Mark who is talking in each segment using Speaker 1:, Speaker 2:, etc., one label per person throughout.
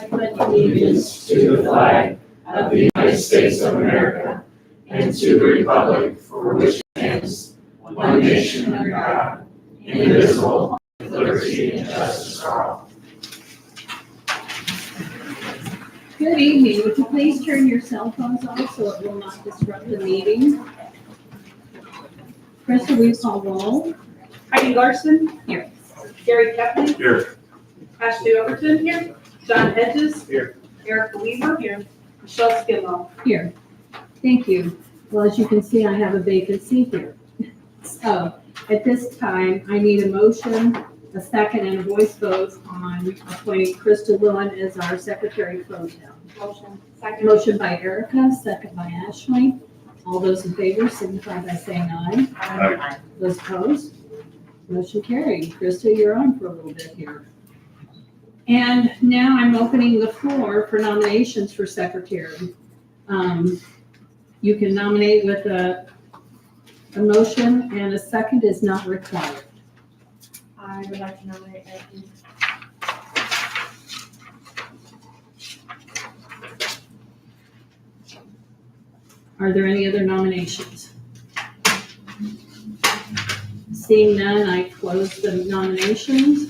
Speaker 1: I pledge allegiance to the flag of the United States of America and to the republic for which it stands, one nation under God, indivisible, with liberty and justice for all.
Speaker 2: Good evening. Would you please turn your cell phones off so it will not disrupt the meeting? Krista, will you call roll?
Speaker 3: Heidi Larson.
Speaker 2: Here.
Speaker 3: Gary Kepley.
Speaker 4: Here.
Speaker 3: Ashley Overton. Here. John Hedges.
Speaker 4: Here.
Speaker 3: Erica Weaver. Here. Michelle Skidmore.
Speaker 2: Here. Thank you. Well, as you can see, I have a vacancy here. So at this time, I need a motion, a second, and a voice vote on appointing Krista Lewin as our secretary pro tem.
Speaker 3: Motion. Second.
Speaker 2: Motion by Erica, second by Ashley. All those in favor signify by saying aye.
Speaker 4: Aye.
Speaker 2: Those opposed? Motion carried. Krista, you're on for a little bit here. And now I'm opening the floor for nominations for secretary. You can nominate with a motion, and a second is not required.
Speaker 3: I would like to nominate Becky.
Speaker 2: Are there any other nominations? Seeing none, I close the nominations.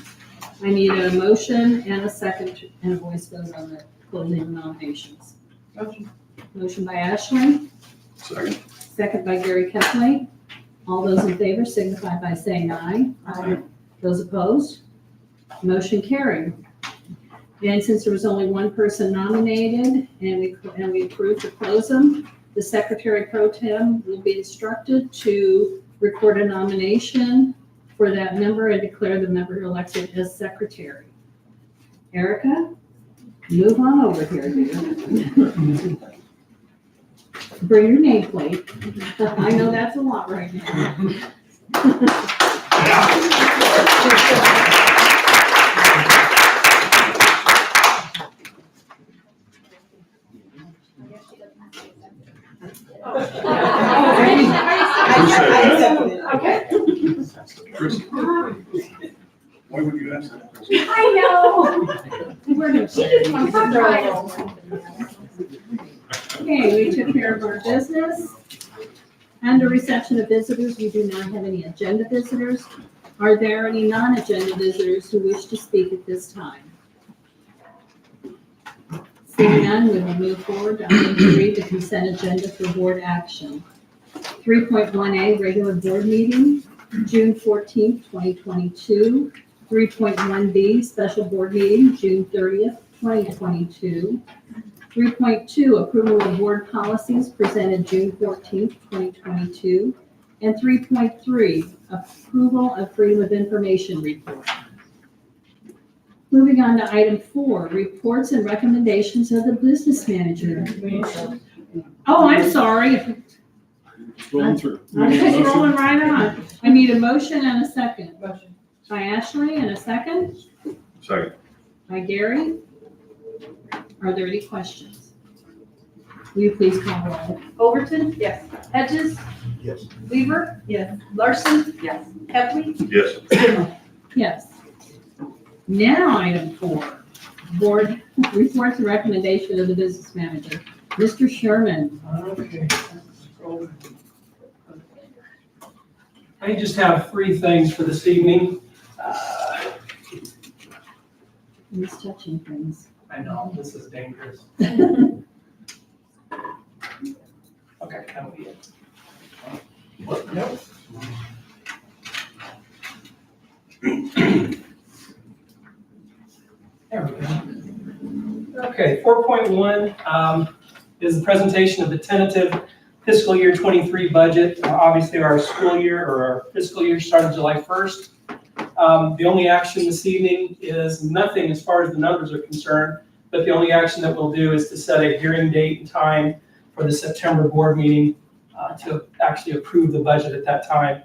Speaker 2: I need a motion and a second and a voice vote on the closing of nominations.
Speaker 3: Motion.
Speaker 2: Motion by Ashley,
Speaker 4: Second.
Speaker 2: second by Gary Kepley. All those in favor signify by saying aye.
Speaker 3: Aye.
Speaker 2: Those opposed? Motion carried. And since there was only one person nominated and we approved to close them, the secretary pro tem will be instructed to record a nomination for that member and declare the member elected as secretary. Erica, move on over here, dear. Bring your nameplate. I know that's a lot right now.
Speaker 3: Okay.
Speaker 4: Chris, why would you ask that?
Speaker 3: I know.
Speaker 2: Okay, we took care of our business. Under reception of visitors, we do not have any agenda visitors. Are there any non-agenda visitors who wish to speak at this time? Seeing none, we will move forward to item 3, the consent agenda for board action. 3.1A, regular board meeting, June 14th, 2022. 3.1B, special board meeting, June 30th, 2022. 3.2, approval of board policies presented June 14th, 2022. And 3.3, approval of Freedom of Information report. Moving on to item 4, reports and recommendations of the business manager. Oh, I'm sorry.
Speaker 4: Rolling through.
Speaker 2: I'm just rolling right on. I need a motion and a second.
Speaker 3: Motion.
Speaker 2: By Ashley and a second
Speaker 4: Second.
Speaker 2: by Gary. Are there any questions? Will you please call roll?
Speaker 3: Overton. Yes. Hedges.
Speaker 4: Yes.
Speaker 3: Weaver. Yes. Larson. Yes. Kepley.
Speaker 4: Yes.
Speaker 3: Skidmore.
Speaker 2: Yes. Now, item 4, board reports and recommendation of the business manager. Mr. Sherman.
Speaker 5: Okay. I just have 3 things for this evening.
Speaker 2: He's touching things.
Speaker 5: I know, this is dangerous. Okay, that'll be it. What? Nope. There we go. Okay, 4.1 is the presentation of the tentative fiscal year 23 budget. Obviously, our school year or our fiscal year started July 1st. The only action this evening is nothing as far as the numbers are concerned, but the only action that we'll do is to set a hearing date and time for the September board meeting to actually approve the budget at that time.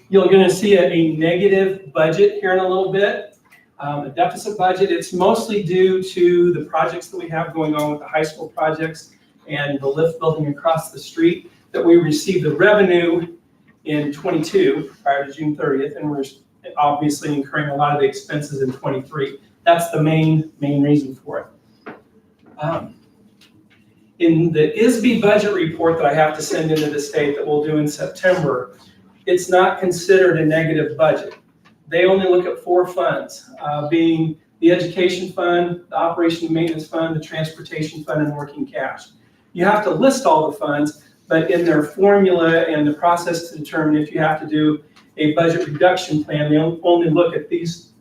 Speaker 5: You're going to see a negative budget here in a little bit, a deficit budget. It's mostly due to the projects that we have going on with the high school projects and the lift building across the street that we received the revenue in 22 prior to June 30th, and we're obviously incurring a lot of the expenses in 23. That's the main reason for it. In the ISB budget report that I have to send into the state that we'll do in September, it's not considered a negative budget. They only look at 4 funds, being the education fund, the operation and maintenance fund, the transportation fund, and working cash. You have to list all the funds, but in their formula and the process to determine if you have to do a budget reduction plan, they only look at these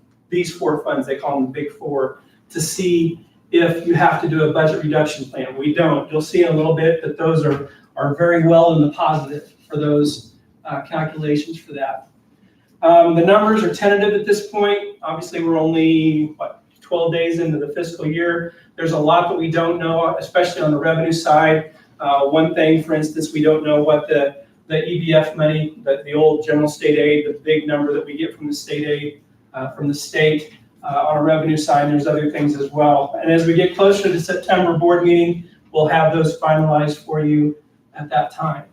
Speaker 5: 4 funds, they call them the big 4, to see if you have to do a budget reduction plan. We don't. You'll see in a little bit that those are very well in the positive for those calculations for that. The numbers are tentative at this point. Obviously, we're only, 12 days into the fiscal year. There's a lot that we don't know, especially on the revenue side. One thing, for instance, we don't know what the EBF money, the old general state aid, the big number that we get from the state aid, from the state, on a revenue side, there's other things as well. And as we get closer to the September board meeting, we'll have those finalized for you at that time.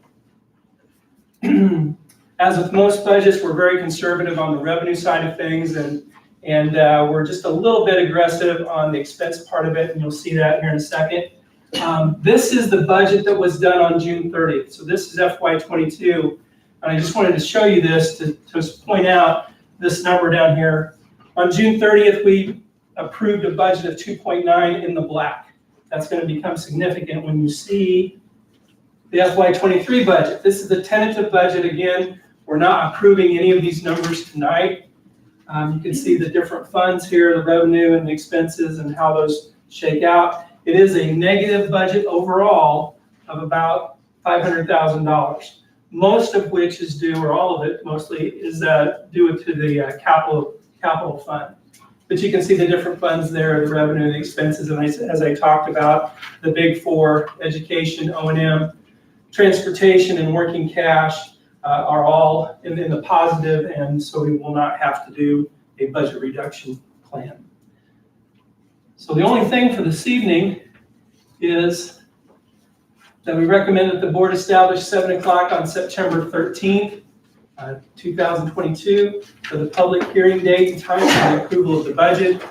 Speaker 5: As with most budgets, we're very conservative on the revenue side of things, and we're just a little bit aggressive on the expense part of it, and you'll see that here in a second. This is the budget that was done on June 30th. So this is FY22. And I just wanted to show you this to point out this number down here. On June 30th, we approved a budget of 2.9 in the black. That's going to become significant when you see the FY23 budget. This is the tentative budget. Again, we're not approving any of these numbers tonight. You can see the different funds here, the revenue and the expenses and how those shake out. It is a negative budget overall of about $500,000, most of which is due, or all of it mostly, is due to the capital fund. But you can see the different funds there, the revenue and the expenses, and as I talked about, the big 4, education, O&M, transportation, and working cash are all in the positive, and so we will not have to do a budget reduction plan. So the only thing for this evening is that we recommend that the board establish 7 o'clock on September 13th, 2022 for the public hearing date and time for the approval of the budget.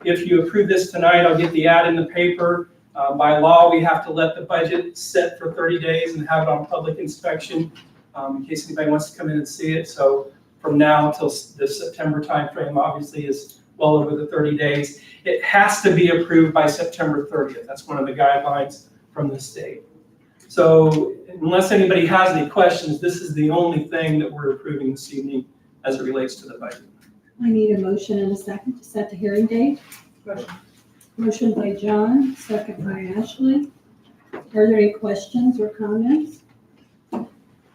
Speaker 5: If you approve this tonight, I'll get the ad in the paper. By law, we have to let the budget sit for 30 days and have it on public inspection in case anybody wants to come in and see it. So from now until the September timeframe, obviously, is well over the 30 days. It has to be approved by September 30th. That's one of the guidelines from the state. So unless anybody has any questions, this is the only thing that we're approving this evening as it relates to the budget.
Speaker 2: I need a motion and a second to set the hearing date. Motion by John, second by Ashley. Are there any questions or comments?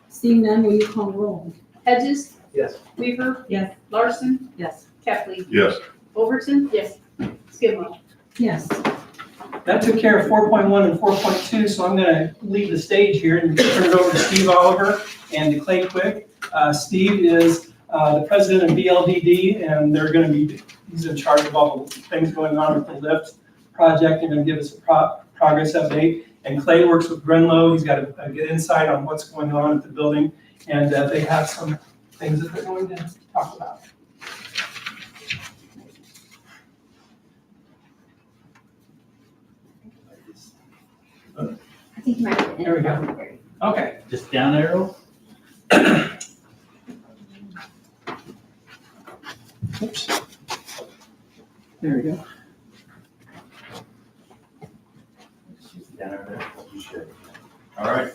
Speaker 2: Seeing none, will you call roll?
Speaker 3: Hedges,
Speaker 4: Yes.
Speaker 3: Weaver,
Speaker 2: Yes.
Speaker 3: Larson,
Speaker 2: Yes.
Speaker 3: Kathleen,
Speaker 4: Yes.
Speaker 3: Overton, yes, Skidmore.
Speaker 2: Yes.
Speaker 5: That took care of 4.1 and 4.2, so I'm going to leave the stage here and turn it over to Steve Oliver and to Clay Quick. Steve is the president of BLDD, and he's in charge of all the things going on with the lift project and going to give us a progress update. And Clay works with Grenlow. He's got a good insight on what's going on at the building, and they have some things that they're going to talk about.
Speaker 6: I think you might have been.
Speaker 5: There we go. Okay.
Speaker 7: Just down arrow?
Speaker 5: Oops. There we go.
Speaker 7: Down arrow. You should. All right.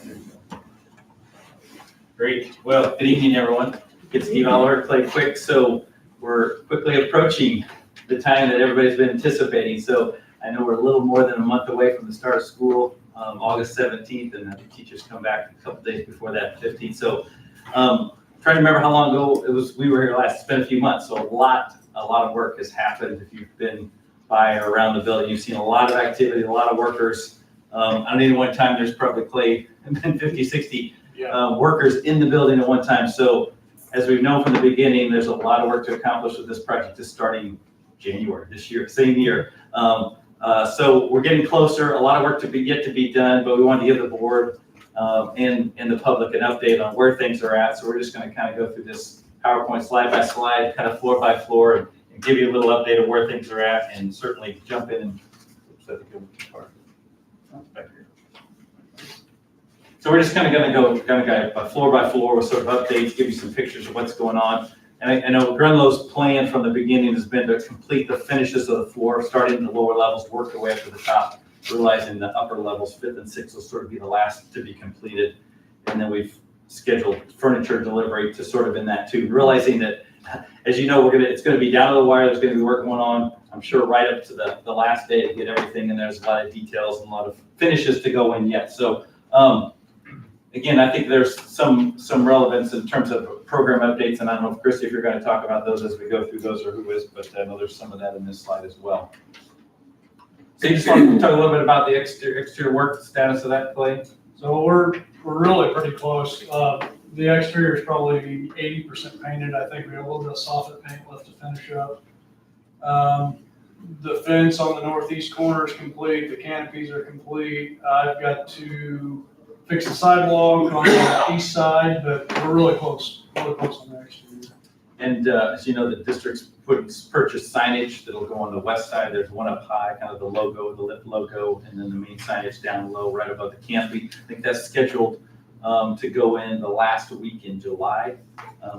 Speaker 7: Great. Well, good evening, everyone. It's Steve Oliver, Clay Quick. So we're quickly approaching the time that everybody's been anticipating. So I know we're a little more than a month away from the start of school, August 17th, and the teachers come back a couple days before that, 15th. So trying to remember how long ago it was we were here last. It's been a few months, so a lot of work has happened. If you've been by or around the building, you've seen a lot of activity, a lot of workers. At any one time, there's probably, Clay, been 50, 60 workers in the building at one time. So as we've known from the beginning, there's a lot of work to accomplish with this project just starting January this year, same year. So we're getting closer, a lot of work yet to be done, but we want to give the board and the public an update on where things are at. So we're just going to kind of go through this PowerPoint slide by slide, kind of floor by floor, and give you a little update of where things are at, and certainly jump in and So we're just kind of gonna go floor by floor with sort of updates, give you some pictures of what's going on. And I know Grunlow's plan from the beginning has been to complete the finishes of the floor, starting in the lower levels, work their way up to the top, realizing the upper levels, 5th and 6th, will sort of be the last to be completed. And then we've scheduled furniture delivery to sort of in that too, realizing that, as you know, it's gonna be down to the wire, there's gonna be work going on, I'm sure right up to the last day to get everything, and there's a lot of details and a lot of finishes to go in yet. So, again, I think there's some relevance in terms of program updates, and I don't know if Christy, if you're going to talk about those as we go through those, or who is, but I know there's some of that in this slide as well. So you just want to talk a little bit about the exterior work status of that, Clay?
Speaker 6: So we're really pretty close. The exterior is probably 80% painted. I think we have a little bit of soffit paint left to finish up. The fence on the northeast corner is complete. The canopies are complete. I've got to fix the sidewalk on the east side, but we're really close on the exterior.
Speaker 7: And as you know, the district's purchased signage that'll go on the west side. There's one up high, kind of the logo, the LIP logo, and then the main signage down low, right above the canopy. I think that's scheduled to go in the last week in July.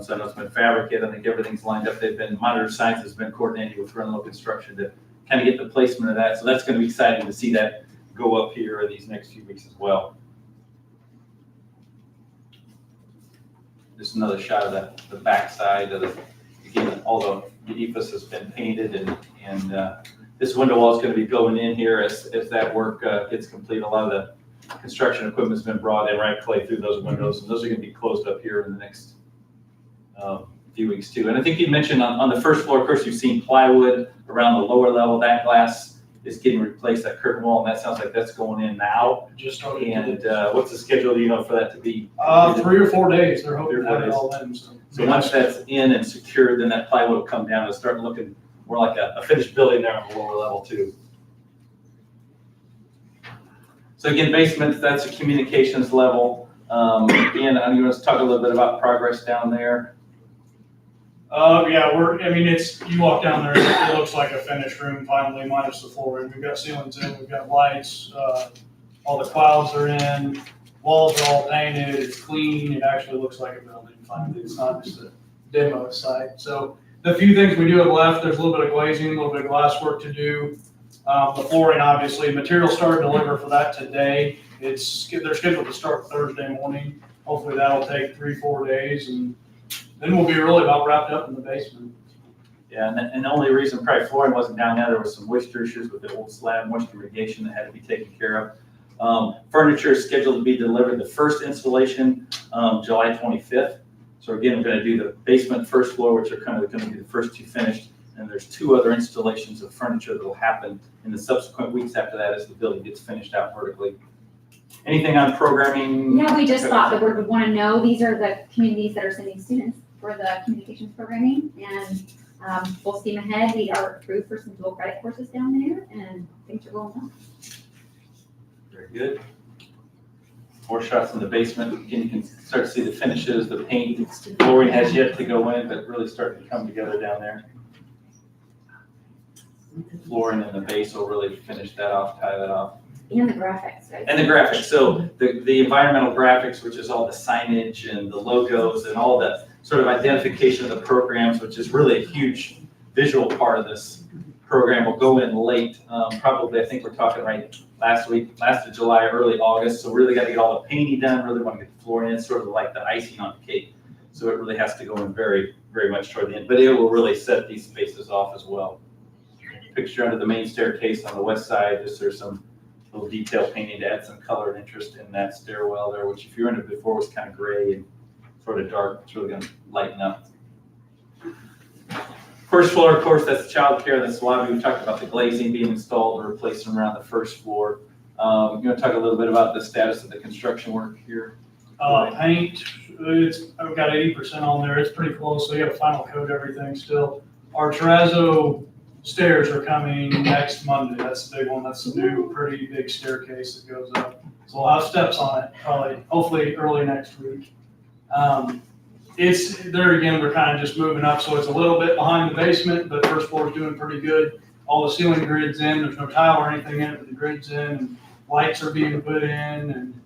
Speaker 7: So I know it's been fabricated. I think everything's lined up. Monitor Science has been coordinating with Grunlow Construction to kind of get the placement of that. So that's going to be exciting to see that go up here in these next few weeks as well. Just another shot of the back side of again, although the ephes has been painted and this window wall is going to be going in here as that work gets complete. A lot of the construction equipment has been brought in, right, Clay, through those windows, and those are going to be closed up here in the next few weeks too. And I think you mentioned on the first floor, of course, you've seen plywood around the lower level. That glass is getting replaced, that curtain wall, and that sounds like that's going in now.
Speaker 6: Just started.
Speaker 7: And what's the schedule, do you know, for that to be?
Speaker 6: 3 or 4 days. They're hoping to have it all in.
Speaker 7: So once that's in and secured, then that plywood will come down and start looking more like a finished building there on the lower level too. So again, basements, that's a communications level. Again, you want to talk a little bit about progress down there?
Speaker 6: Yeah, you walk down there, it looks like a finished room finally, minus the flooring. We've got ceilings in, we've got lights, all the clouds are in, walls are all painted, it's clean, it actually looks like a building finally. It's not just a demo site. So the few things we do have left, there's a little bit of glazing, a little bit of glass work to do. The flooring, obviously, material started to deliver for that today. They're scheduled to start Thursday morning. Hopefully that'll take 3-4 days, and then we'll be really about wrapped up in the basement.
Speaker 7: Yeah, and the only reason probably flooring wasn't down there was some moisture issues with the old slab moisture mitigation that had to be taken care of. Furniture is scheduled to be delivered, the first installation, July 25th. So again, we're going to do the basement, first floor, which are kind of going to be the first 2 finished. And there's 2 other installations of furniture that will happen in the subsequent weeks after that as the building gets finished out vertically. Anything on programming?
Speaker 8: Yeah, we just thought the board would want to know, these are the communities that are sending students for the communications programming, and full steam ahead. We are approved for some dual credit courses down there, and things are going well.
Speaker 7: Very good. More shots in the basement. Again, you can start to see the finishes, the paint. Flooring has yet to go in, but really starting to come together down there. Flooring and the base will really finish that off, tie that off.
Speaker 8: And the graphics, right?
Speaker 7: And the graphics, so the environmental graphics, which is all the signage and the logos and all the sort of identification of the programs, which is really a huge visual part of this program, will go in late. Probably, I think we're talking last of July, early August. So really got to get all the painting done, really want to get the flooring in, sort of like the icing on the cake. So it really has to go in very, very much toward the end, but it will really set these spaces off as well. Picture under the main staircase on the west side, there's some little detail painting to add some color and interest in that stairwell there, which if you were in it before was kind of gray and sort of dark. It's really going to lighten up. First floor, of course, that's child care. That's the lobby. We talked about the glazing being installed or replaced around the first floor. You want to talk a little bit about the status of the construction work here?
Speaker 6: Paint, I've got 80% on there. It's pretty close. So you got to final coat everything still. Our terrazzo stairs are coming next Monday. That's the big one. That's the new pretty big staircase that goes up. So we'll have steps on it, hopefully early next week. It's there again, we're kind of just moving up. So it's a little bit behind the basement, but first floor is doing pretty good. All the ceiling grid's in. There's no tile or anything in it, but the grid's in, and lights are being put in, and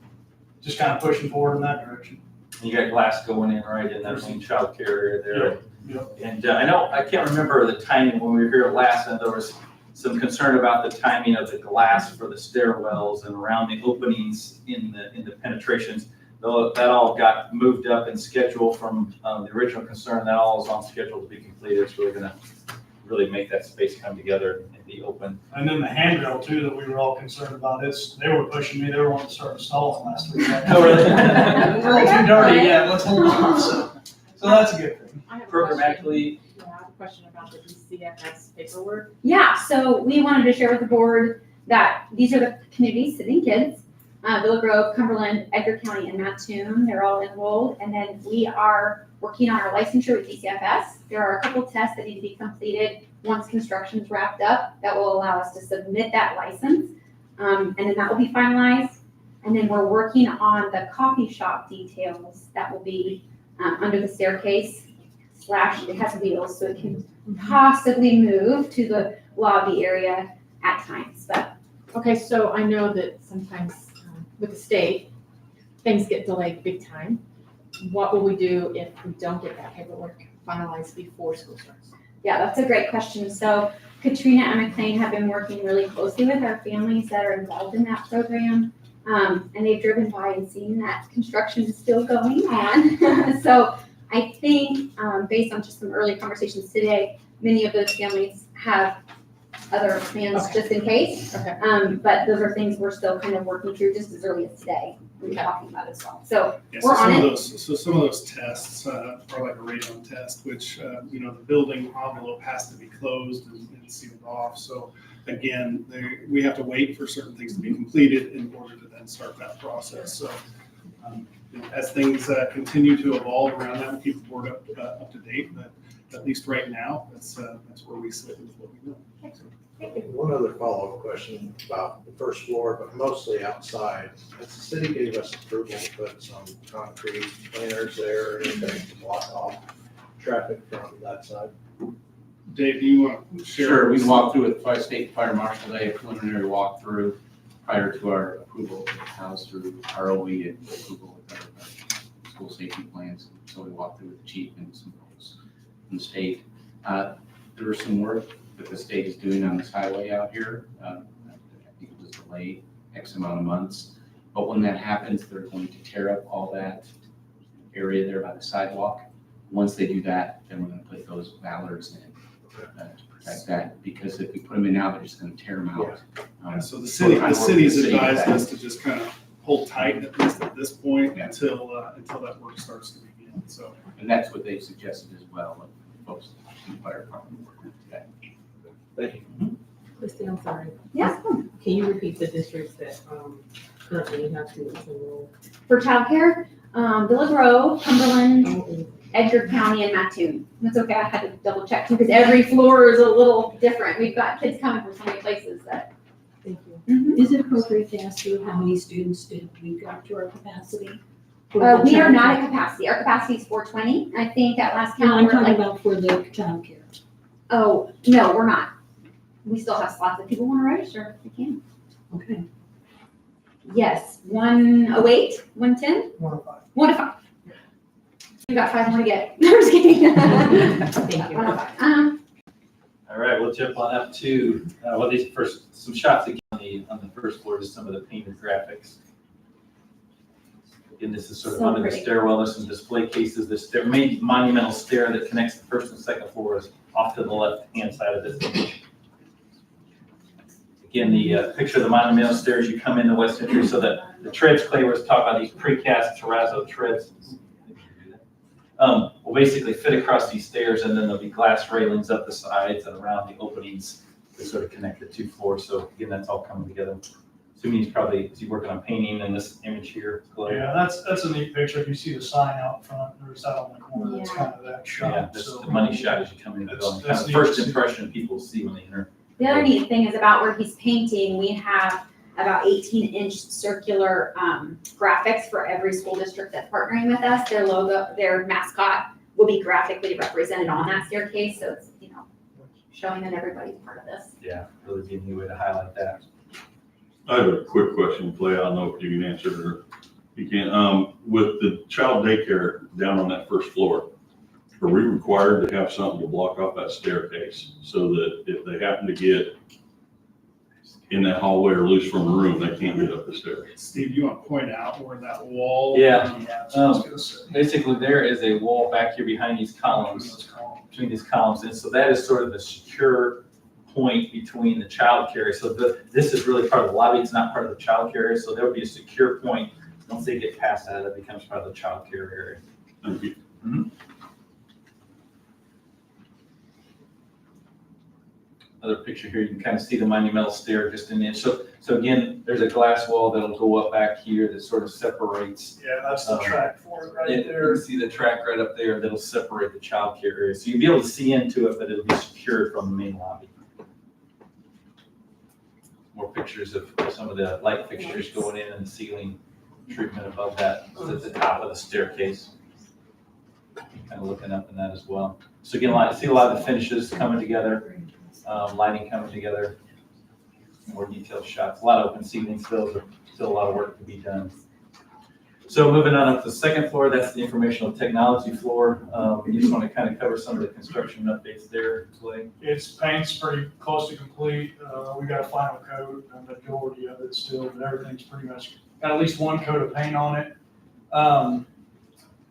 Speaker 6: just kind of pushing forward in that direction.
Speaker 7: You got glass going in right in that main child care area there.
Speaker 6: Yep.
Speaker 7: And I can't remember the timing when we were here last, and there was some concern about the timing of the glass for the stairwells and around the openings in the penetrations. Though that all got moved up in schedule from the original concern, that all is on schedule to be completed. So we're gonna really make that space come together and be open.
Speaker 6: And then the handrail too, that we were all concerned about, they were pushing me, they were wanting to start installing last week.
Speaker 7: Oh, really?
Speaker 6: It's a little too dirty yet, let's hold on, so that's a good thing.
Speaker 1: I have a
Speaker 7: Programmatically,
Speaker 1: question. Yeah, I have a question about the DCFS paperwork.
Speaker 8: Yeah, so we wanted to share with the board that these are the communities sitting kids. Willow Grove, Cumberland, Edgar County, and Mattoon, they're all enrolled. And then we are working on our licensure with DCFS. There are a couple tests that need to be completed once construction's wrapped up that will allow us to submit that license. And then that will be finalized. And then we're working on the coffee shop details that will be under the staircase / it has wheels, so it can possibly move to the lobby area at times, but
Speaker 1: Okay, so I know that sometimes with the state, things get delayed big time. What will we do if we don't get that paperwork finalized before school starts?
Speaker 8: yeah, that's a great question. So Katrina and McLean have been working really closely with our families that are involved in that program. And they've driven by and seen that construction is still going on. So I think, based on just some early conversations today, many of those families have other plans just in case.
Speaker 1: Okay.
Speaker 8: But those are things we're still kind of working through just as early as today. We're talking about as well. So
Speaker 4: Yeah,
Speaker 8: we're on it.
Speaker 4: some of those tests are like a radon test, which, the building envelope has to be closed and sealed off. So again, we have to wait for certain things to be completed in order to then start that process. So as things continue to evolve around that, we'll keep the board up to date. But at least right now, that's where we sit with what we know.
Speaker 9: One other follow-up question about the first floor, but mostly outside. Has the city gave us approval to put some concrete planters there or anything to block off traffic from that side?
Speaker 4: Dave, do you want to share?
Speaker 10: Sure, we walked through with State Fire Marshal Day, a preliminary walkthrough prior to our approval of the house through ROE and approval with our school safety plans. So we walked through with the chief and some folks from the state. There was some work that the state is doing on this highway out here. I think it was delayed X amount of months. But when that happens, they're going to tear up all that area there by the sidewalk. Once they do that, then we're going to put those ballards in to protect that. Because if we put them in now, they're just going to tear them out.
Speaker 4: So the city's advised us to just kind of hold tight, at least at this point, until that work starts to begin. So.
Speaker 10: And that's what they've suggested as well, of folks in the fire department working today.
Speaker 9: Thank you.
Speaker 1: Christy, I'm sorry.
Speaker 8: Yes,
Speaker 1: Can you repeat the districts that currently you have students enrolled?
Speaker 8: for childcare, Willow Grove, Cumberland,
Speaker 1: Oh,
Speaker 8: Edgar County, and Mattoon. That's okay, I had to double check too, because every floor is a little different. We've got kids coming from so many places that.
Speaker 1: Thank you.
Speaker 8: Mhm.
Speaker 2: Is it appropriate to ask you how many students did we got to our capacity?
Speaker 8: We are not at capacity. Our capacity is 420. I think at last
Speaker 2: No,
Speaker 8: count,
Speaker 2: I'm
Speaker 8: we're
Speaker 2: talking
Speaker 8: like,
Speaker 2: about for the childcare.
Speaker 8: oh, no, we're not. We still have slots. If people want to register, they can.
Speaker 2: Okay.
Speaker 8: Yes, 108, 110,
Speaker 5: 105.
Speaker 8: 105. We got 5 more to get. I'm just kidding.
Speaker 1: Thank you.
Speaker 8: 105.
Speaker 7: all right, we'll jump on up to, these first, some shots again on the first floor, just some of the painted graphics. Again, this is sort of
Speaker 8: So
Speaker 7: under the
Speaker 8: pretty.
Speaker 7: stairwell, there's some display cases. The main monumental stair that connects the first and second floor is off to the left-hand side of this image. Again, the picture of the monumental stairs, you come in the west entry, so that the treads, Clay was talking about these precast terrazzo treads. Will basically fit across these stairs, and then there'll be glass railings up the sides and around the openings to sort of connect the two floors. So again, that's all coming together. Assuming is he working on painting in this image here? Clay?
Speaker 6: Yeah, that's a neat picture. If you see the sign out front, there's that on the corner. It's kind of that
Speaker 7: Yeah,
Speaker 6: shot.
Speaker 7: that's
Speaker 6: So
Speaker 7: the money shot as you come into the building. Kind
Speaker 6: That's
Speaker 7: of the
Speaker 6: neat to
Speaker 7: first
Speaker 6: see.
Speaker 7: impression people see when they enter.
Speaker 8: The other neat thing is about where he's painting, we have about 18-inch circular graphics for every school district that's partnering with us. Their logo, their mascot will be graphically represented on that staircase, so it's, showing that everybody's part of this.
Speaker 7: Yeah, really be a new way to highlight that.
Speaker 11: I have a quick question, Clay. I don't know if you can answer it or
Speaker 1: You can, with the child daycare down on that first floor, are we required to have something to block off that staircase so that if they happen to get in that hallway or loose from the room, they can't get up the stairs?
Speaker 4: Steve, you want to point out where that wall?
Speaker 7: Yeah.
Speaker 4: So I was gonna say.
Speaker 7: Basically, there is a wall back here behind these columns, between these columns, and so that is sort of the secure point between the childcare area. So this is really part of the lobby, it's not part of the childcare area, so there would be a secure point. Once they get past that, it becomes part of the childcare area.
Speaker 1: Thank you.
Speaker 7: Other picture here, you can kind of see the monumental stair just in there. So again, there's a glass wall that'll go up back here that sort of separates.
Speaker 6: Yeah, that's the track for it right
Speaker 7: You
Speaker 6: there.
Speaker 7: can see the track right up there that'll separate the childcare area. So you'll be able to see into it, but it'll be secured from the main lobby. More pictures of some of the light fixtures going in and the ceiling treatment above that, at the top of the staircase. Kind of looking up in that as well. So again, see a lot of the finishes coming together, lighting coming together, more detailed shots. A lot of open ceiling still a lot of work to be done. So moving on up to the second floor, that's the informational technology floor. You just want to kind of cover some of the construction updates there, Clay.
Speaker 6: Its paint's pretty close to complete. We got a final coat, a majority of it still, but everything's pretty much got at least one coat of paint on it.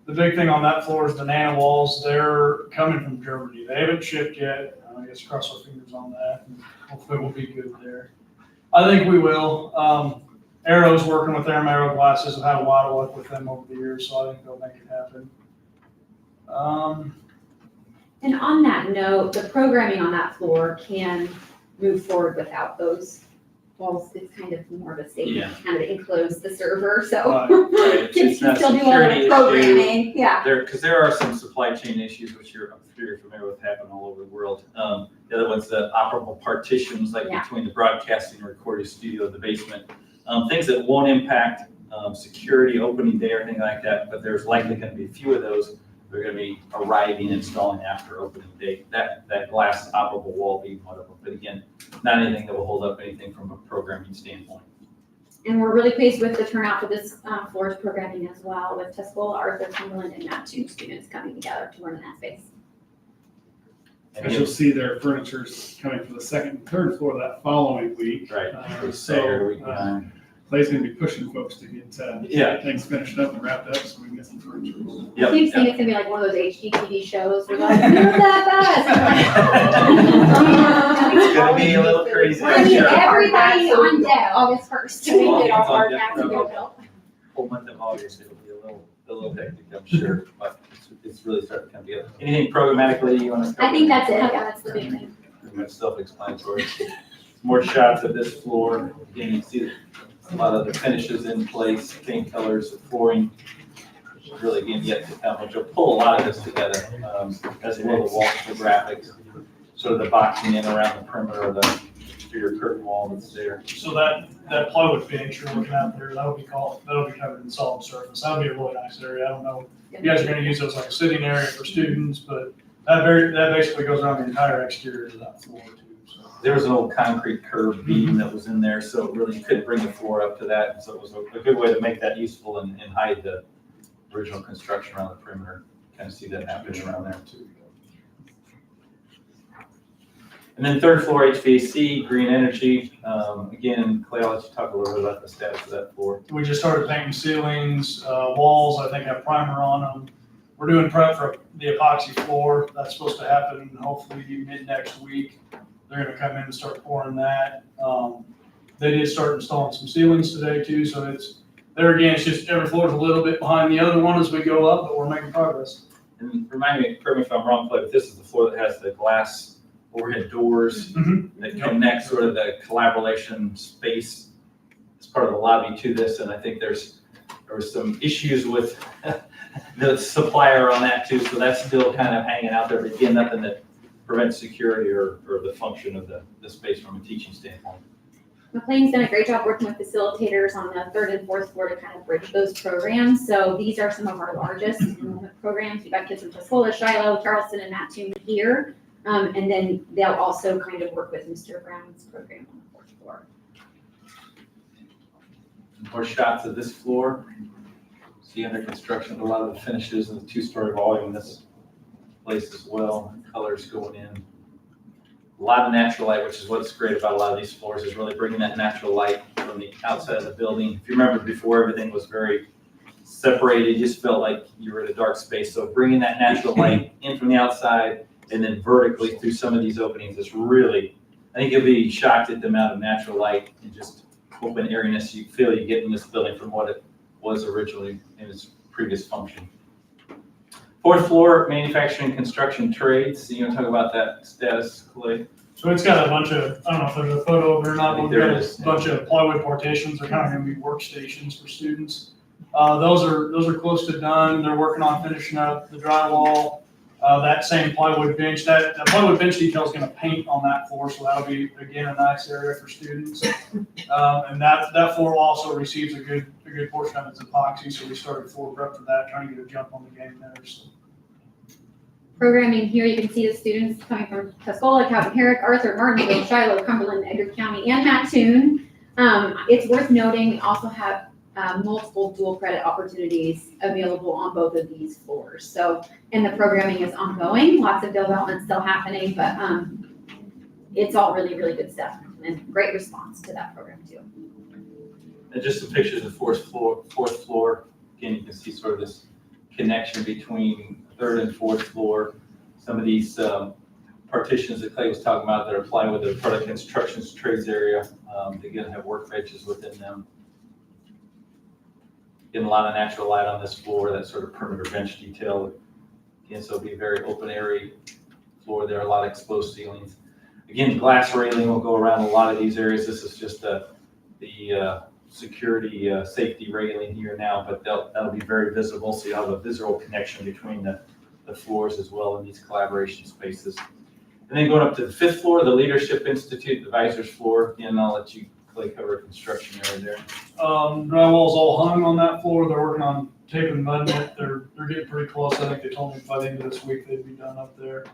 Speaker 6: The big thing on that floor is the nano walls. They're coming from Germany. They haven't shipped yet. I guess cross our fingers on that. And hopefully we'll be good there. I think we will. Arrow's working with them. Arrow Glasses. I've had a lot of luck with them over the years, so I think they'll make it happen.
Speaker 8: And on that note, the programming on that floor can move forward without those walls. It's kind of more of a statement, kind of enclose the server, so
Speaker 7: Right,
Speaker 8: kids can
Speaker 7: not
Speaker 8: still do all
Speaker 7: security
Speaker 8: the
Speaker 7: issue.
Speaker 8: programming, yeah.
Speaker 7: Because there are some supply chain issues, which I'm sure you're familiar with, happen all over the world. The other one's the operable partitions, like between the broadcasting and recording studio in the basement. Things that won't impact security, opening day, or anything like that, but there's likely going to be a few of those that are going to be arriving and installing after opening day. That glass operable wall being one of them. But again, not anything that will hold up anything from a programming standpoint.
Speaker 8: And we're really pleased with the turnout for this floor's programming as well, with Tuscola, Arthur, Cumberland, and Mattoon students coming together to learn in that space.
Speaker 7: And
Speaker 4: As
Speaker 7: again,
Speaker 4: you'll see, their furniture's coming for the second and third floor that following week.
Speaker 7: right,
Speaker 4: So Clay's gonna be pushing folks to get things finished up and wrapped up so we can get some furniture.
Speaker 7: Yep,
Speaker 8: I keep saying it's gonna be like one of those HGTV shows where they're like, "You're that best."
Speaker 7: It's gonna be a little crazy.
Speaker 8: We're gonna need everybody on deck August 1st to
Speaker 7: Well,
Speaker 8: get our
Speaker 7: it's on
Speaker 8: art
Speaker 7: deck
Speaker 8: back to
Speaker 7: for
Speaker 8: go built.
Speaker 7: whole month of August, it'll be a little hectic, I'm sure, but it's really starting to come together. Anything programmatically you want to cover?
Speaker 8: I think that's it, yeah, that's the big thing.
Speaker 7: Pretty much self-explanatory. More shots of this floor. Again, you see a lot of the finishes in place, paint colors, flooring. Really, again, yet to come, which will pull a lot of this together, as well as the wall graphics, sort of the boxing in around the perimeter of the exterior curtain wall that's there.
Speaker 6: So that plywood bench you're looking at there, that'll be covered in solid surface. That'll be a really nice area. I don't know if you guys are gonna use those like a sitting area for students, but that basically goes around the entire exterior of that floor too. So
Speaker 7: There was an old concrete curb beam that was in there, so it really could bring the floor up to that. So it was a good way to make that useful and hide the original construction around the perimeter. Kind of see that happening around there too. And then third floor HVAC, green energy. Again, Clay, I'll let you talk a little bit about the status of that floor.
Speaker 6: we just started painting ceilings, walls, I think have primer on them. We're doing prep for the epoxy floor. That's supposed to happen hopefully mid next week. They're gonna come in and start pouring that. They did start installing some ceilings today too, so it's, there again, it's just every floor is a little bit behind the other one as we go up, but we're making progress.
Speaker 7: And remind me, correct me if I'm wrong, Clay, but this is the floor that has the glass overhead doors that connect sort of the collaboration space as part of the lobby to this. And I think there were some issues with the supplier on that too. So that's still kind of hanging out there. But again, nothing that prevents security or the function of the space from a teaching standpoint.
Speaker 8: McLean's done a great job working with facilitators on the third and fourth floor to kind of bridge those programs. So these are some of our largest enrollment programs. We've got kids from Tuscola, Shiloh, Charleston, and Mattoon here. And then they'll also kind of work with Mr. Brown's program on the fourth floor.
Speaker 7: More shots of this floor. See under construction, a lot of the finishes and the two-story volume in this place as well, colors going in. A lot of natural light, which is what's great about a lot of these floors, is really bringing that natural light from the outside of the building. If you remember before, everything was very separated, you just felt like you were in a dark space. So bringing that natural light in from the outside and then vertically through some of these openings is really, I think you'll be shocked at the amount of natural light and just open airiness you feel you get in this building from what it was originally in its previous function. Fourth floor, manufacturing, construction, trades. You want to talk about that status, Clay?
Speaker 6: So it's got a bunch of, I don't know if there's a photo of it or not,
Speaker 7: I
Speaker 6: but
Speaker 7: think
Speaker 6: we've got
Speaker 7: there is,
Speaker 6: a bunch of plywood partitions. They're kind of gonna be workstations for students. Those are close to done. They're working on finishing up the drywall. That same plywood bench, that plywood bench detail is gonna paint on that floor, so that'll be, again, a nice area for students. And that floor also receives a good portion of its epoxy, so we started floor prep for that, trying to get a jump on the game there, so.
Speaker 8: Programming here, you can see the students coming from Tuscola, Calvin Herrick, Arthur, Martinsville, Shiloh, Cumberland, Edgar County, and Mattoon. It's worth noting, we also have multiple dual credit opportunities available on both of these floors. So, and the programming is ongoing, lots of development still happening, but it's all really, really good stuff and great response to that program too.
Speaker 7: And just some pictures of fourth floor. Again, you can see sort of this connection between third and fourth floor. Some of these partitions that Clay was talking about that are plywood, the product construction trades area. They again have work benches within them. Getting a lot of natural light on this floor, that sort of perimeter bench detail. Again, so it'll be a very open airy floor there, a lot of exposed ceilings. Again, glass railing will go around a lot of these areas. This is just the security safety railing here now, but that'll be very visible. So you have a visual connection between the floors as well in these collaboration spaces. And then going up to the fifth floor, the Leadership Institute, the Advisors floor. Again, I'll let you Clay cover construction area there.
Speaker 6: Drywall's all hung on that floor. They're working on taping mud in it. They're getting pretty close. I think they told me by the end of this week they'd be done up there.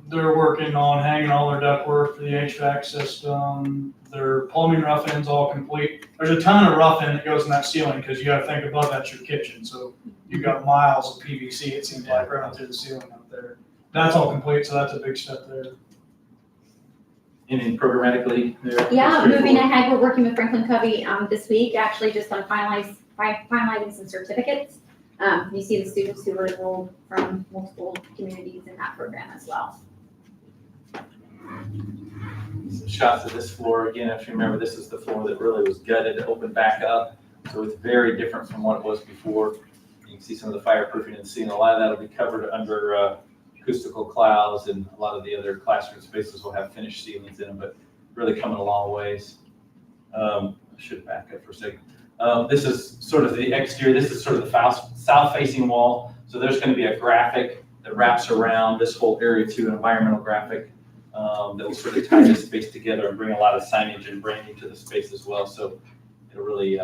Speaker 6: They're working on hanging all their ductwork for the HVAC system. Their plumbing rough-in's all complete. There's a ton of rough-in that goes in that ceiling because you got to think above that's your kitchen. So you've got miles of PVC, it seems like, right through the ceiling up there. That's all complete, so that's a big step there.
Speaker 7: Anything programmatically there?
Speaker 8: Yeah, moving ahead, we're working with Franklin Covey this week, actually just on finalizing some certificates. You see the students who were enrolled from multiple communities in that program as well.
Speaker 7: Some shots of this floor. Again, if you remember, this is the floor that really was gutted, opened back up. So it's very different from what it was before. You can see some of the fireproofing in the ceiling. A lot of that will be covered under acoustical clouds, and a lot of the other classroom spaces will have finished ceilings in them, but really coming a long ways. I should back up for a second. This is sort of the exterior. This is sort of the south-facing wall. So there's going to be a graphic that wraps around this whole area too, an environmental graphic that will sort of tie this space together and bring a lot of signage and branding to the space as well. So it'll really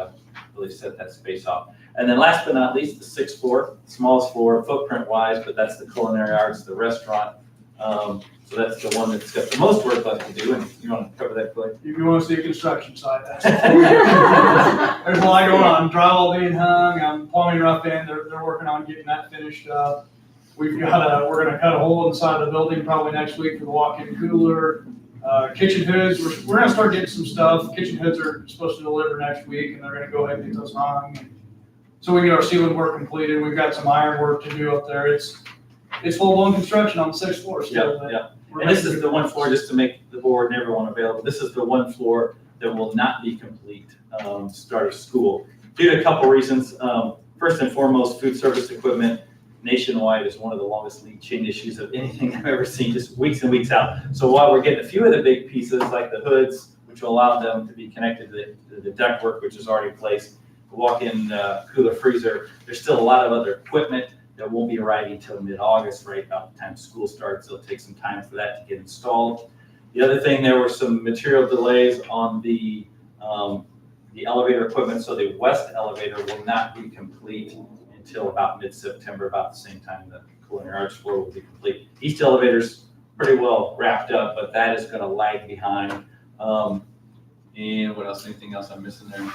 Speaker 7: set that space off. And then last but not least, the sixth floor, smallest floor footprint-wise, but that's the culinary arts, the restaurant. So that's the one that's got the most work left to do. And you want to cover that, Clay?
Speaker 6: If you want to see a construction site, that's there's a lot going on. Drywall being hung, plumbing rough in. They're working on getting that finished up. We're gonna cut a hole inside the building probably next week for the walk-in cooler. Kitchen hoods, we're gonna start getting some stuff. Kitchen hoods are supposed to deliver next week, and they're gonna go ahead and get those hung. So we get our ceiling work completed. We've got some iron work to do up there. It's full-blown construction on the sixth floor still.
Speaker 7: Yeah. And this is the one floor, just to make the board and everyone available, this is the one floor that will not be complete start of school. Due to a couple reasons. First and foremost, food service equipment nationwide is one of the longest lead chain issues of anything I've ever seen, just weeks and weeks out. So while we're getting a few of the big pieces like the hoods, which will allow them to be connected to the ductwork, which is already in place, the walk-in cooler freezer, there's still a lot of other equipment that won't be arriving until mid-August, right about the time school starts. It'll take some time for that to get installed. The other thing, there were some material delays on the elevator equipment, so the west elevator will not be complete until about mid-September, about the same time the culinary arts floor will be complete. East elevator's pretty well wrapped up, but that is going to lag behind. And what else? Anything else I'm missing there?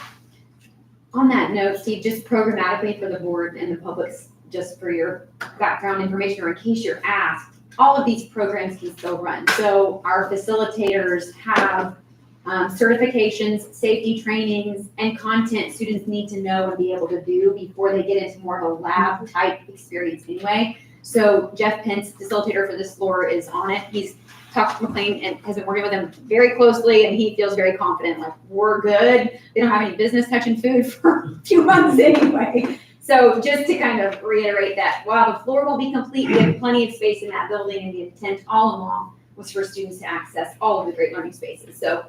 Speaker 8: On that note, Steve, just programmatically for the board and the public's, just for your background information, or in case you're asked, all of these programs can still run. So our facilitators have certifications, safety trainings, and content students need to know and be able to do before they get into more of a lab type experience anyway. So Jeff Pence, facilitator for this floor, is on it. He's talked to McLean and has been working with them very closely, and he feels very confident, like, we're good. They don't have any business touching food for a few months anyway. So just to kind of reiterate that, while the floor will be complete, we have plenty of space in that building, and the intent all along was for students to access all of the great learning spaces. So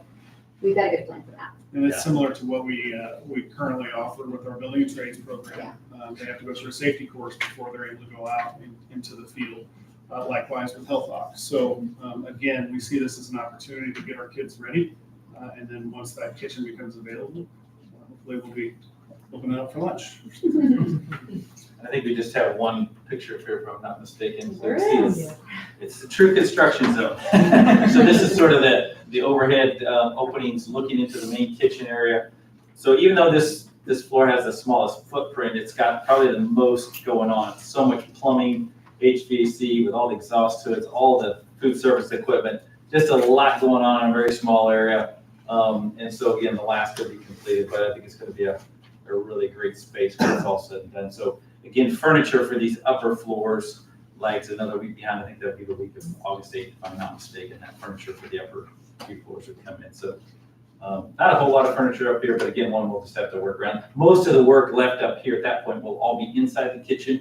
Speaker 8: we've got a good plan for that.
Speaker 4: And it's similar to what we currently offer with our building and trades program. They have to go through a safety course before they're able to go out into the field. Likewise with Health Ops. So again, we see this as an opportunity to get our kids ready. And then once that kitchen becomes available, hopefully we'll be opening up for lunch.
Speaker 7: I think we just have one picture here, if I'm not mistaken. So
Speaker 8: There
Speaker 7: you see it's the true construction zone. So this is sort of the overhead openings looking into the main kitchen area. So even though this floor has the smallest footprint, it's got probably the most going on. So much plumbing, HVAC with all the exhaust to it, all the food service equipment, just a lot going on in a very small area. And so again, the last could be completed, but I think it's going to be a really great space when it's all said and done. So again, furniture for these upper floors, like another week behind, I think that'll be the week of August 8th, if I'm not mistaken, that furniture for the upper few floors would come in. So not a whole lot of furniture up here, but again, one we'll just have to work around. Most of the work left up here at that point will all be inside the kitchen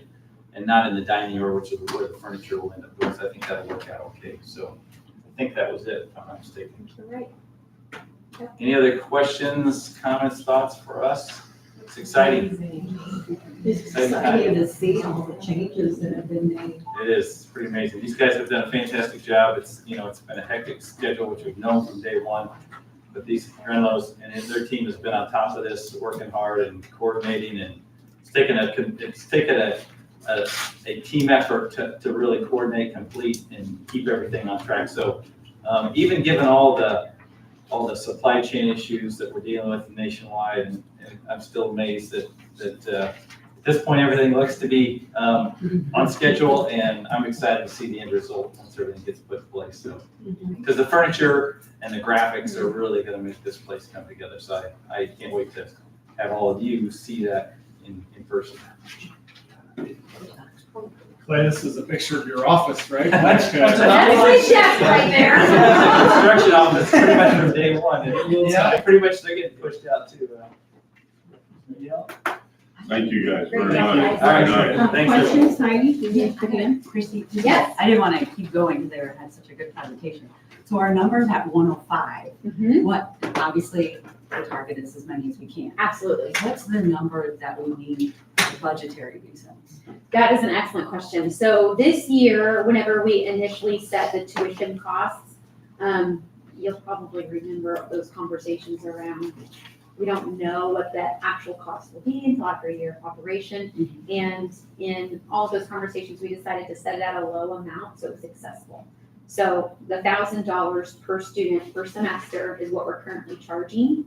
Speaker 7: and not in the dining area, which is where the furniture will end up going. So I think that'll work out okay. So I think that was it, if I'm not mistaken.
Speaker 8: You're right.
Speaker 7: Any other questions, comments, thoughts for us? It's exciting.
Speaker 11: It's exciting to see all the changes that have been made.
Speaker 7: It is. It's pretty amazing. These guys have done a fantastic job. It's been a hectic schedule, which we've known from day one. But these Grenlows and their team has been on top of this, working hard and coordinating, and it's taken a team effort to really coordinate, complete, and keep everything on track. So even given all the supply chain issues that we're dealing with nationwide, and I'm still amazed that at this point everything looks to be on schedule, and I'm excited to see the end result once everything gets put in place. So because the furniture and the graphics are really going to make this place come together. So I can't wait to have all of you see that in person.
Speaker 4: Clay, this is a picture of your office, right?
Speaker 5: That's
Speaker 8: That's a chef right there.
Speaker 7: Construction office pretty much from day one. And pretty much they're getting pushed out too. Yeah.
Speaker 1: Thank you guys
Speaker 8: Great
Speaker 1: very
Speaker 8: job,
Speaker 1: much.
Speaker 8: guys.
Speaker 7: All right. Thanks, everyone.
Speaker 2: Questions, Heidi? You need to begin?
Speaker 11: Chrissy?
Speaker 8: Yes.
Speaker 11: I didn't want to keep going because they had such a good presentation. So our number's at 105.
Speaker 8: Mhm.
Speaker 11: What, obviously, the target is as many as we can.
Speaker 8: Absolutely.
Speaker 11: What's the number that we need for budgetary reasons?
Speaker 8: That is an excellent question. So this year, whenever we initially set the tuition costs, you'll probably remember those conversations around, we don't know what the actual cost will be until after a year of operation. And in all of those conversations, we decided to set it at a low amount so it's accessible. So the $1,000 per student per semester is what we're currently charging.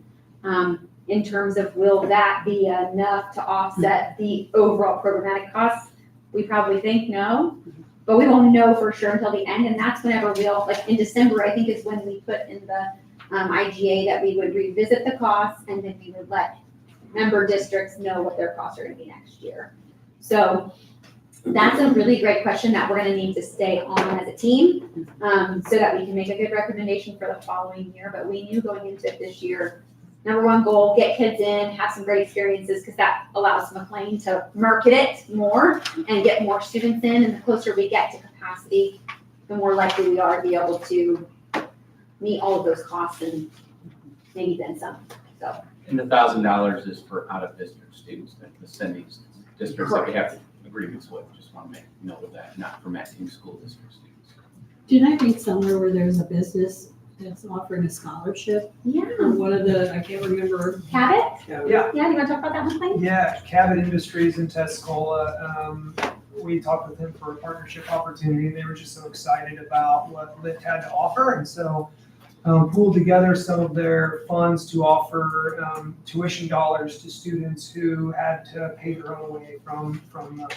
Speaker 8: In terms of will that be enough to offset the overall programmatic costs? We probably think no, but we won't know for sure until the end. And that's whenever we'll, like in December, I think is when we put in the IGA that we would revisit the costs, and then we would let member districts know what their costs are gonna be next year. So that's a really great question that we're gonna need to stay on as a team, so that we can make a good recommendation for the following year. But we knew going into it this year, number one goal, get kids in, have some great experiences, because that allows McLean to market it more and get more students in. And the closer we get to capacity, the more likely we are to be able to meet all of those costs and maybe then some. So
Speaker 10: And the $1,000 is for out-of-district students, the sending districts that we have agreements with. Just want to make note of that, not for Maxine School District students.
Speaker 2: Did I read somewhere where there's a business that's offering a scholarship?
Speaker 8: yeah,
Speaker 2: One of the, I can't remember.
Speaker 8: Cabot?
Speaker 12: Yeah.
Speaker 8: Yeah, you want to talk about that, McLean?
Speaker 12: Yeah, Cabot Industries in Tuscola. We talked with them for a partnership opportunity. They were just so excited about what Lyft had to offer. And so pooled together some of their funds to offer tuition dollars to students who had to pay their own way from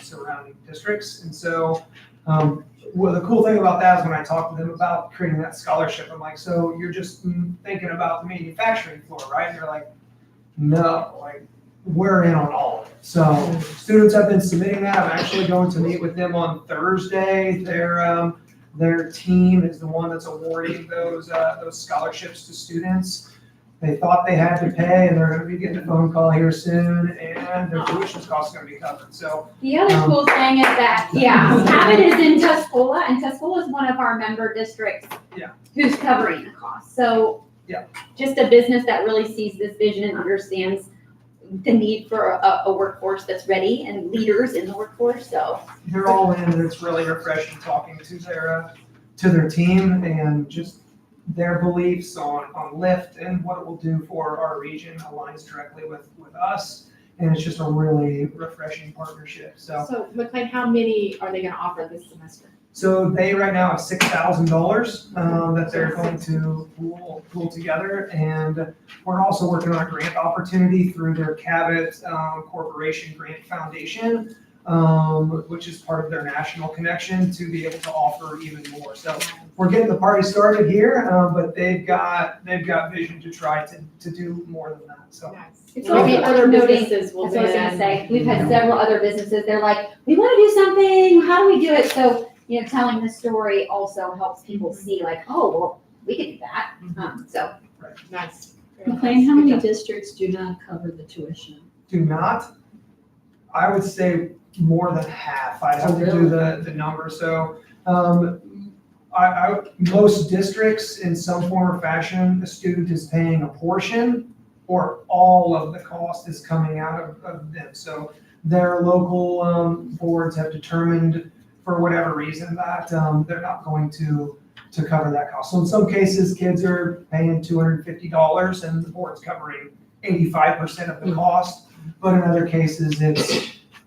Speaker 12: surrounding districts. And so, well, the cool thing about that is when I talked to them about creating that scholarship, I'm like, so you're just thinking about the manufacturing floor, right? And they're like, no, like, we're in on all of it. So students have been submitting that. I'm actually going to meet with them on Thursday. Their team is the one that's awarding those scholarships to students. They thought they had to pay, and they're going to be getting a phone call here soon, and their tuition costs are going to be covered. So
Speaker 8: The other cool thing is that, Cabot is in Tuscola, and Tuscola is one of our member districts.
Speaker 12: Yeah.
Speaker 8: Who's covering the cost. So.
Speaker 12: Yeah.
Speaker 8: Just a business that really sees this vision and understands the need for a workforce that's ready and leaders in the workforce, so.
Speaker 12: they're all in, and it's really refreshing talking to their team and just their beliefs on Lyft and what it will do for our region aligns directly with us. And it's just a really refreshing partnership.
Speaker 3: So, McLean, how many are they gonna offer this semester?
Speaker 12: So they right now have $6,000 that they're going to pool together, and we're also working on a grant opportunity through their Cabot Corporation Grant Foundation, which is part of their national connection to be able to offer even more. So we're getting the party started here, but they've got vision to try to do more than that. So.
Speaker 3: Nice.
Speaker 8: It's
Speaker 3: Maybe
Speaker 8: also
Speaker 3: other
Speaker 8: worth noting,
Speaker 3: businesses will
Speaker 8: that's what I was gonna
Speaker 3: then.
Speaker 8: say, we've had several other businesses, they're like, we wanna do something, how do we do it? So, telling the story also helps people see like, oh, well, we can do that, so.
Speaker 3: Nice.
Speaker 2: McLean, how many districts do not cover the tuition?
Speaker 12: Do not, I would say more than half. I have to do the number. So most districts in some form or fashion, the student is paying a portion or all of the cost is coming out of them. So their local boards have determined for whatever reason that they're not going to cover that cost. So in some cases, kids are paying $250 and the board's covering 85% of the cost. But in other cases,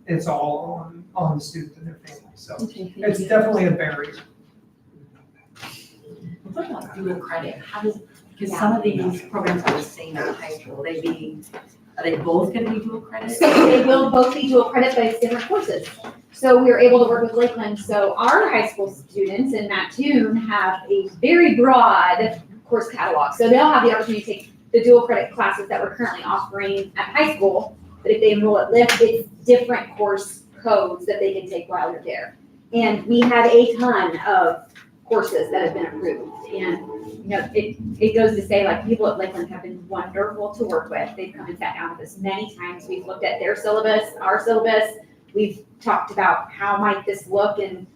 Speaker 12: it's all on the student and their family. So
Speaker 2: Okay, thank
Speaker 12: it's
Speaker 2: you.
Speaker 12: definitely a barrier.
Speaker 11: What about dual credit? How does, because some of these programs are the same at high school, are they both gonna be dual credit?
Speaker 8: So they will both be dual credit, but it's different courses. So we were able to work with Lakeland, so our high school students in Mattoon have a very broad course catalog. So they'll have the opportunity to take the dual credit classes that we're currently offering at high school, but if they enroll at Lyft, it's different course codes that they can take while they're there. And we have a ton of courses that have been approved. And, it goes to say, like, people at Lakeland have been wonderful to work with. They've come and sat down with us many times. We've looked at their syllabus, our syllabus. We've talked about how might this look, and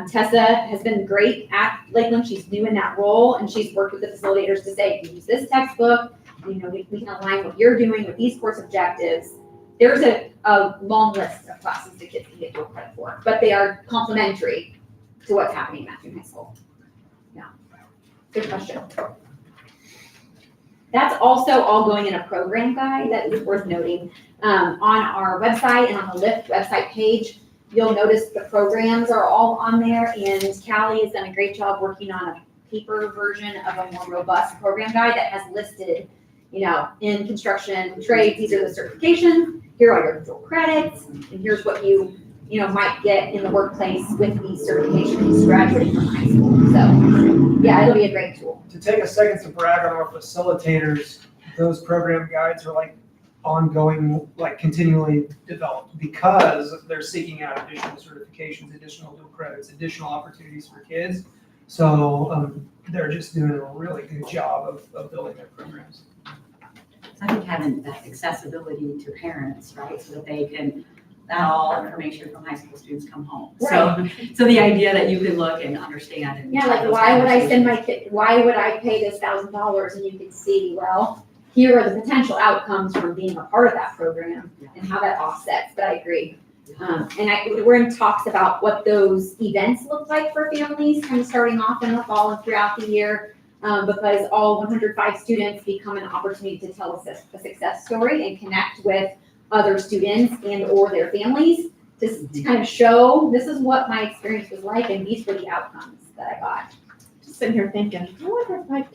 Speaker 8: Tessa has been great at Lakeland. She's new in that role, and she's worked with the facilitators to say, use this textbook. We can align what you're doing with these course objectives. There's a long list of classes the kids can get dual credit for, but they are complementary to what's happening in Mattoon High School. Yeah, good question. That's also all going in a program guide that is worth noting. On our website and on the Lyft website page, you'll notice the programs are all on there, and Callie has done a great job working on a paper version of a more robust program guide that has listed, in construction trades, these are the certifications, here are your dual credits, and here's what you might get in the workplace with these certifications graduating from high school. So, yeah, it'll be a great tool.
Speaker 12: To take a second to brag on our facilitators, those program guides are like ongoing, like continually developed because they're seeking out additional certifications, additional dual credits, additional opportunities for kids. So they're just doing a really good job of building their programs.
Speaker 11: I think having that accessibility to parents, right, so that they can, not all information from high school students come home. So the idea that you can look and understand and.
Speaker 8: Yeah, like why would I send my kid, why would I pay this $1,000 and you can see, well, here are the potential outcomes from being a part of that program and how that offsets, but I agree. We're in talks about what those events look like for families, kind of starting off in the fall and throughout the year, because all 105 students become an opportunity to tell a success story and connect with other students and or their families to kind of show this is what my experience was like and these were the outcomes that I got.
Speaker 3: Just sitting here thinking, I wonder if my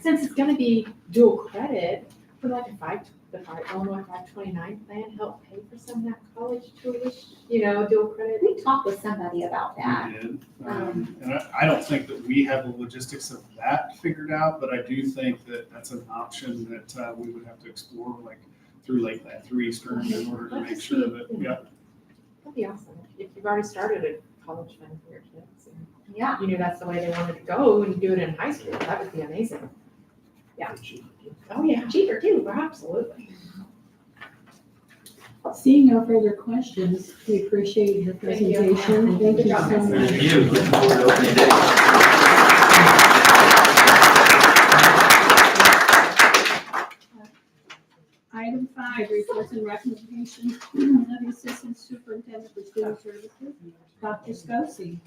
Speaker 3: since it's gonna be dual credit, for like the Illinois 529 plan, help pay for some of that college tuition, dual credit.
Speaker 8: We talked with somebody about that.
Speaker 4: We did. And I don't think that we have the logistics of that figured out, but I do think that that's an option that we would have to explore, like through Eastern, in order to make sure that, yeah.
Speaker 3: That'd be awesome, if you've already started a college fund for your kids, and
Speaker 8: Yeah.
Speaker 3: you knew that's the way they wanted to go, and do it in high school, that would be amazing. Yeah. Oh, yeah, cheaper too, absolutely.
Speaker 2: Seeing no further questions, we appreciate your
Speaker 3: Thank you.
Speaker 2: presentation. Thank you so much.
Speaker 7: Thank you. Looking forward to opening day.
Speaker 2: Item 5, reports and recommendations of the Assistant Superintendent for Student Services, Dr. Scosi.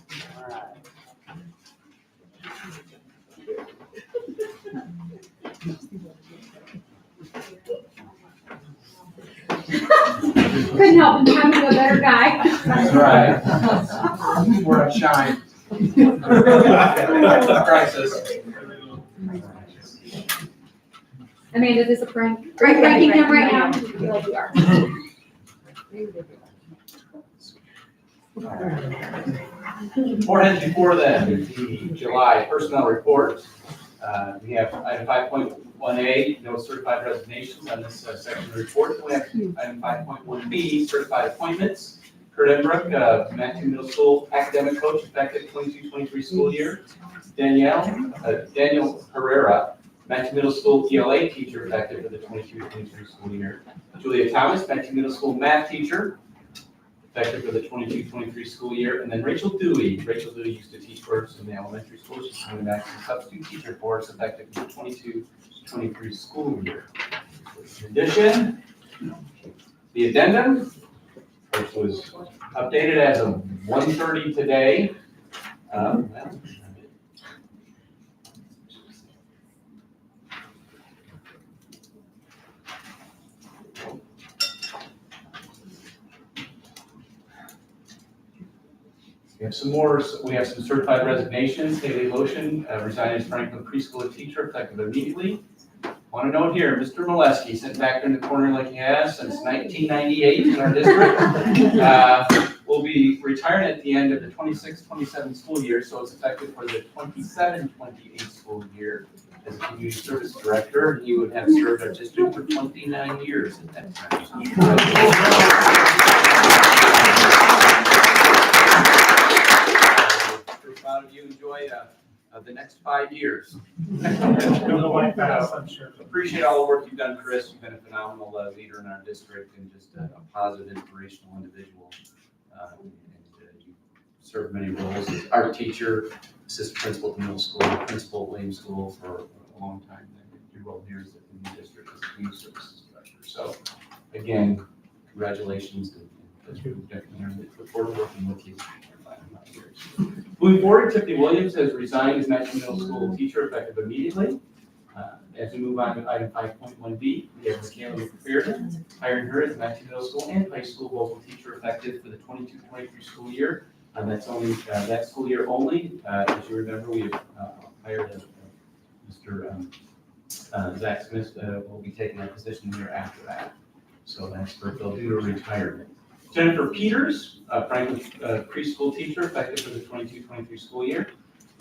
Speaker 8: Couldn't help him becoming a better guy.
Speaker 10: That's right. Where I shine. Crisis.
Speaker 8: Amanda, this is a prank. Are you pranking him right now? I feel like you are.
Speaker 10: Board ends before then, the July personnel report. We have item 5.1A, no certified resignations on this section of the report. We have item 5.1B, certified appointments. Kurt Embrook, Matthew Middle School academic coach, effective 22-23 school year. Daniel Herrera, Matthew Middle School ELA teacher, effective for the 22-23 school year. Julia Thomas, Matthew Middle School math teacher, effective for the 22-23 school year. And then Rachel Dewey. Rachel Dewey used to teach for us in the elementary school. She's coming back as a substitute teacher for us, effective for the 22-23 school year. In addition, the addendum, which was updated as of 1:30 today. We have some certified resignations. Haley Lotion resigned as Franklin preschool teacher, effective immediately. Want to note here, Mr. Molesky, sitting back there in the corner like he has since 1998 in our district, will be retiring at the end of the 26-27 school year, so it's effective for the 27-28 school year as a community service director. He would have served our district for 29 years at that time. We're proud of you. Enjoy the next 5 years. Appreciate all the work you've done, Chris. You've been a phenomenal leader in our district and just a positive, inspirational individual. And you served many roles as art teacher, assistant principal at the middle school, principal at Williams School for a long time. Your role here is in the district as a community services director. So again, congratulations. And definitely look forward to working with you. Moving forward, Tiffany Williams has resigned as Matthew Middle School teacher, effective immediately. As we move on to item 5.1B, we have Michaela McPherson, hiring her as Matthew Middle School and high school local teacher, effective for the 22-23 school year. That's only that school year only. As you remember, we have hired Mr. Zach Smith will be taking that position the year after that. So that's for due to retirement. Jennifer Peters, Franklin preschool teacher, effective for the 22-23 school year.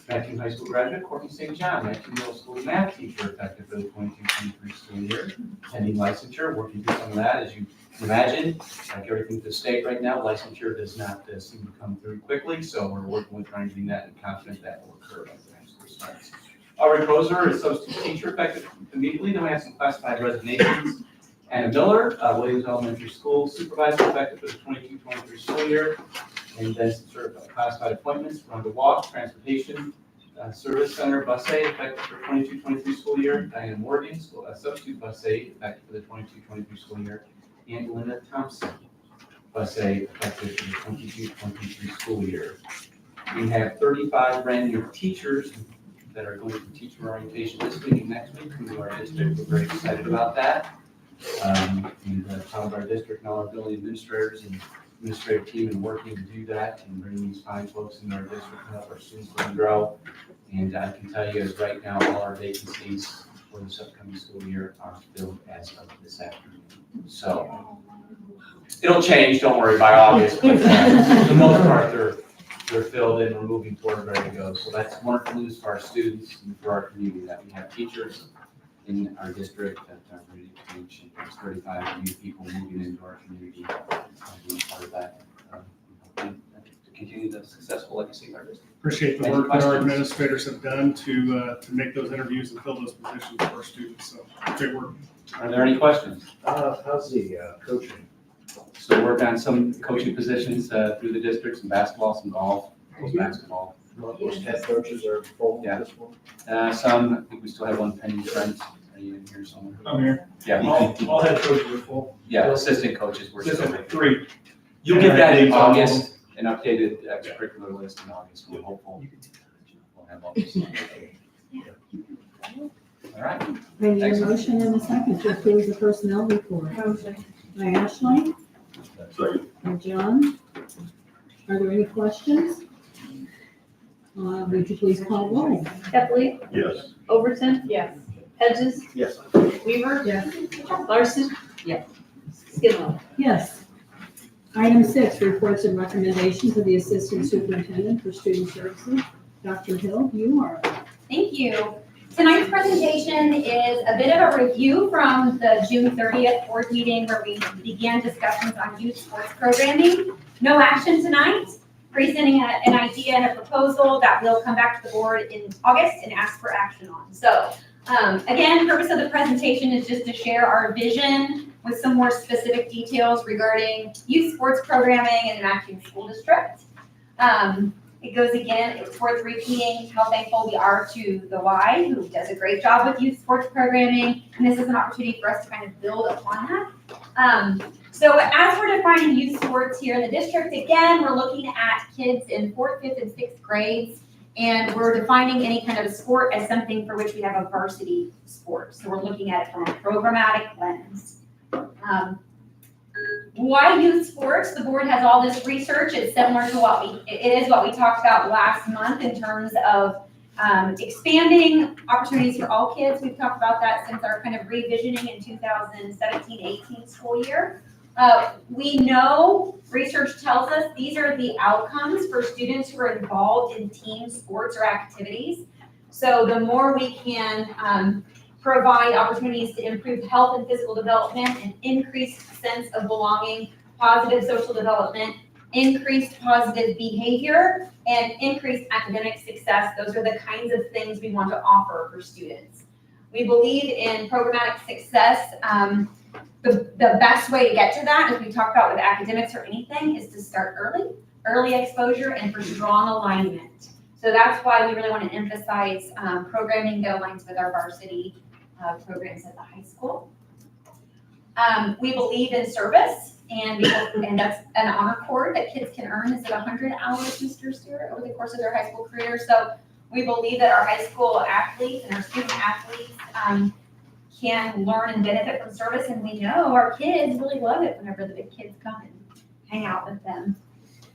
Speaker 10: Matthew High School graduate, Courtney St. John, Matthew Middle School math teacher, effective for the 22-23 school year. Pending licensure, working through some of that. As you can imagine, like everything to the state right now, licensure does not seem to come through quickly, so we're working with trying to do that and confident that will occur by the time school starts. Alright, Roser is substitute teacher, effective immediately. Then we have some classified resignations. Anna Miller, Williams Elementary School supervisor, effective for the 22-23 school year. And then some sort of classified appointments, Rhonda Walsh, Transportation Service Center bus aide, effective for 22-23 school year. Diana Morgan, substitute bus aide, effective for the 22-23 school year. And Linda Thompson, bus aide, effective for the 22-23 school year. We have 35 brand new teachers that are going to teacher orientation this week and next week come to our district. We're very excited about that. And proud of our district and all our building administrators and administrative team in working to do that and bring these fine folks in our district to help our students learn and grow. And I can tell you as right now, all our vacancies for this upcoming school year are filled as of this afternoon. So it'll change, don't worry, by August, but for the most part, they're filled and we're moving toward ready to go. So that's wonderful news for our students and for our community that we have teachers in our district that are ready to teach. And there's 35 new people moving into our community, being part of that, hoping to continue the successful legacy of our district.
Speaker 4: Appreciate the
Speaker 10: Any
Speaker 4: work that our
Speaker 10: questions?
Speaker 4: administrators have done to make those interviews and fill those positions for our students. So great work.
Speaker 10: Are there any questions?
Speaker 9: How's the coaching?
Speaker 10: So work on some coaching positions through the districts, some basketball, some golf, basketball.
Speaker 9: Most head coaches are full
Speaker 10: Yeah.
Speaker 9: this one?
Speaker 10: Some, I think we still have one pending, Trent. Are you in here somewhere?
Speaker 6: I'm here.
Speaker 10: Yeah,
Speaker 6: All head coaches are full.
Speaker 10: yeah, assistant coaches, we're still.
Speaker 6: Three.
Speaker 10: You'll get that in August, an updated extracurricular list in August, we're hopeful. We'll have all this. All right,
Speaker 2: I need a motion and a second to approve the personnel report. By Ashley? By John? Are there any questions? Would you please call roll?
Speaker 1: Kathleen?
Speaker 9: Yes.
Speaker 1: Overton?
Speaker 3: Yes.
Speaker 1: Hedges?
Speaker 9: Yes.
Speaker 1: Weaver?
Speaker 2: Yes.
Speaker 1: Larson?
Speaker 11: Yes.
Speaker 1: Skidmore?
Speaker 2: Yes. Item 6, reports and recommendations of the Assistant Superintendent for Student Services. Dr. Hill, you are.
Speaker 8: Thank you. Tonight's presentation is a bit of a review from the June 30th board meeting where we began discussions on youth sports programming. No action tonight, presenting an idea and a proposal that will come back to the board in August and ask for action on. So again, purpose of the presentation is just to share our vision with some more specific details regarding youth sports programming in an acting school district. It goes again, it's worth repeating how thankful we are to the Y, who does a great job with youth sports programming, and this is an opportunity for us to kind of build upon that. So as we're defining youth sports here in the district, again, we're looking at kids in 4th, 5th, and 6th grades, and we're defining any kind of a sport as something for which we have a varsity sport. So we're looking at it from a programmatic lens. Why youth sports? The board has all this research. It's similar to it is what we talked about last month in terms of expanding opportunities for all kids. We've talked about that since our kind of revisioning in 2017-18 school year. We know research tells us these are the outcomes for students who are involved in team sports or activities. So the more we can provide opportunities to improve health and physical development and increased sense of belonging, positive social development, increased positive behavior, and increased academic success. Those are the kinds of things we want to offer for students. We believe in programmatic success. The best way to get to that, as we talk about with academics or anything, is to start early exposure and for strong alignment. So that's why we really want to emphasize programming guidelines with our varsity programs at the high school. We believe in service, and that's an honor cord that kids can earn. Is it 100 hours, Mr. Stewart, over the course of their high school career? So we believe that our high school athletes and our student athletes can learn and benefit from service, and we know our kids really love it whenever the big kids come and hang out with them.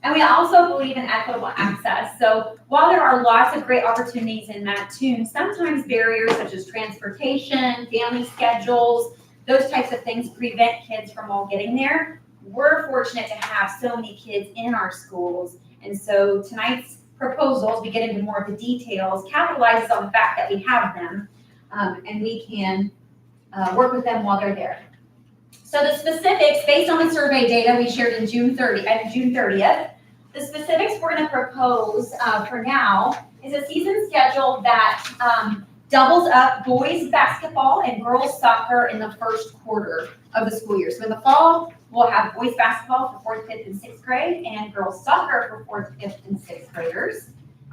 Speaker 8: And we also believe in equitable access. So while there are lots of great opportunities in Mattoon, sometimes barriers such as transportation, family schedules, those types of things prevent kids from all getting there. We're fortunate to have so many kids in our schools. And so tonight's proposal, as we get into more of the details, capitalizes on the fact that we have them and we can work with them while they're there. So the specifics, based on the survey data we shared in June 30th, the specifics we're going to propose for now is a season schedule that doubles up boys basketball and girls soccer in the first quarter of the school year. So in the fall, we'll have boys basketball for 4th, 5th, and 6th grade, and girls soccer for 4th, 5th, and 6th graders.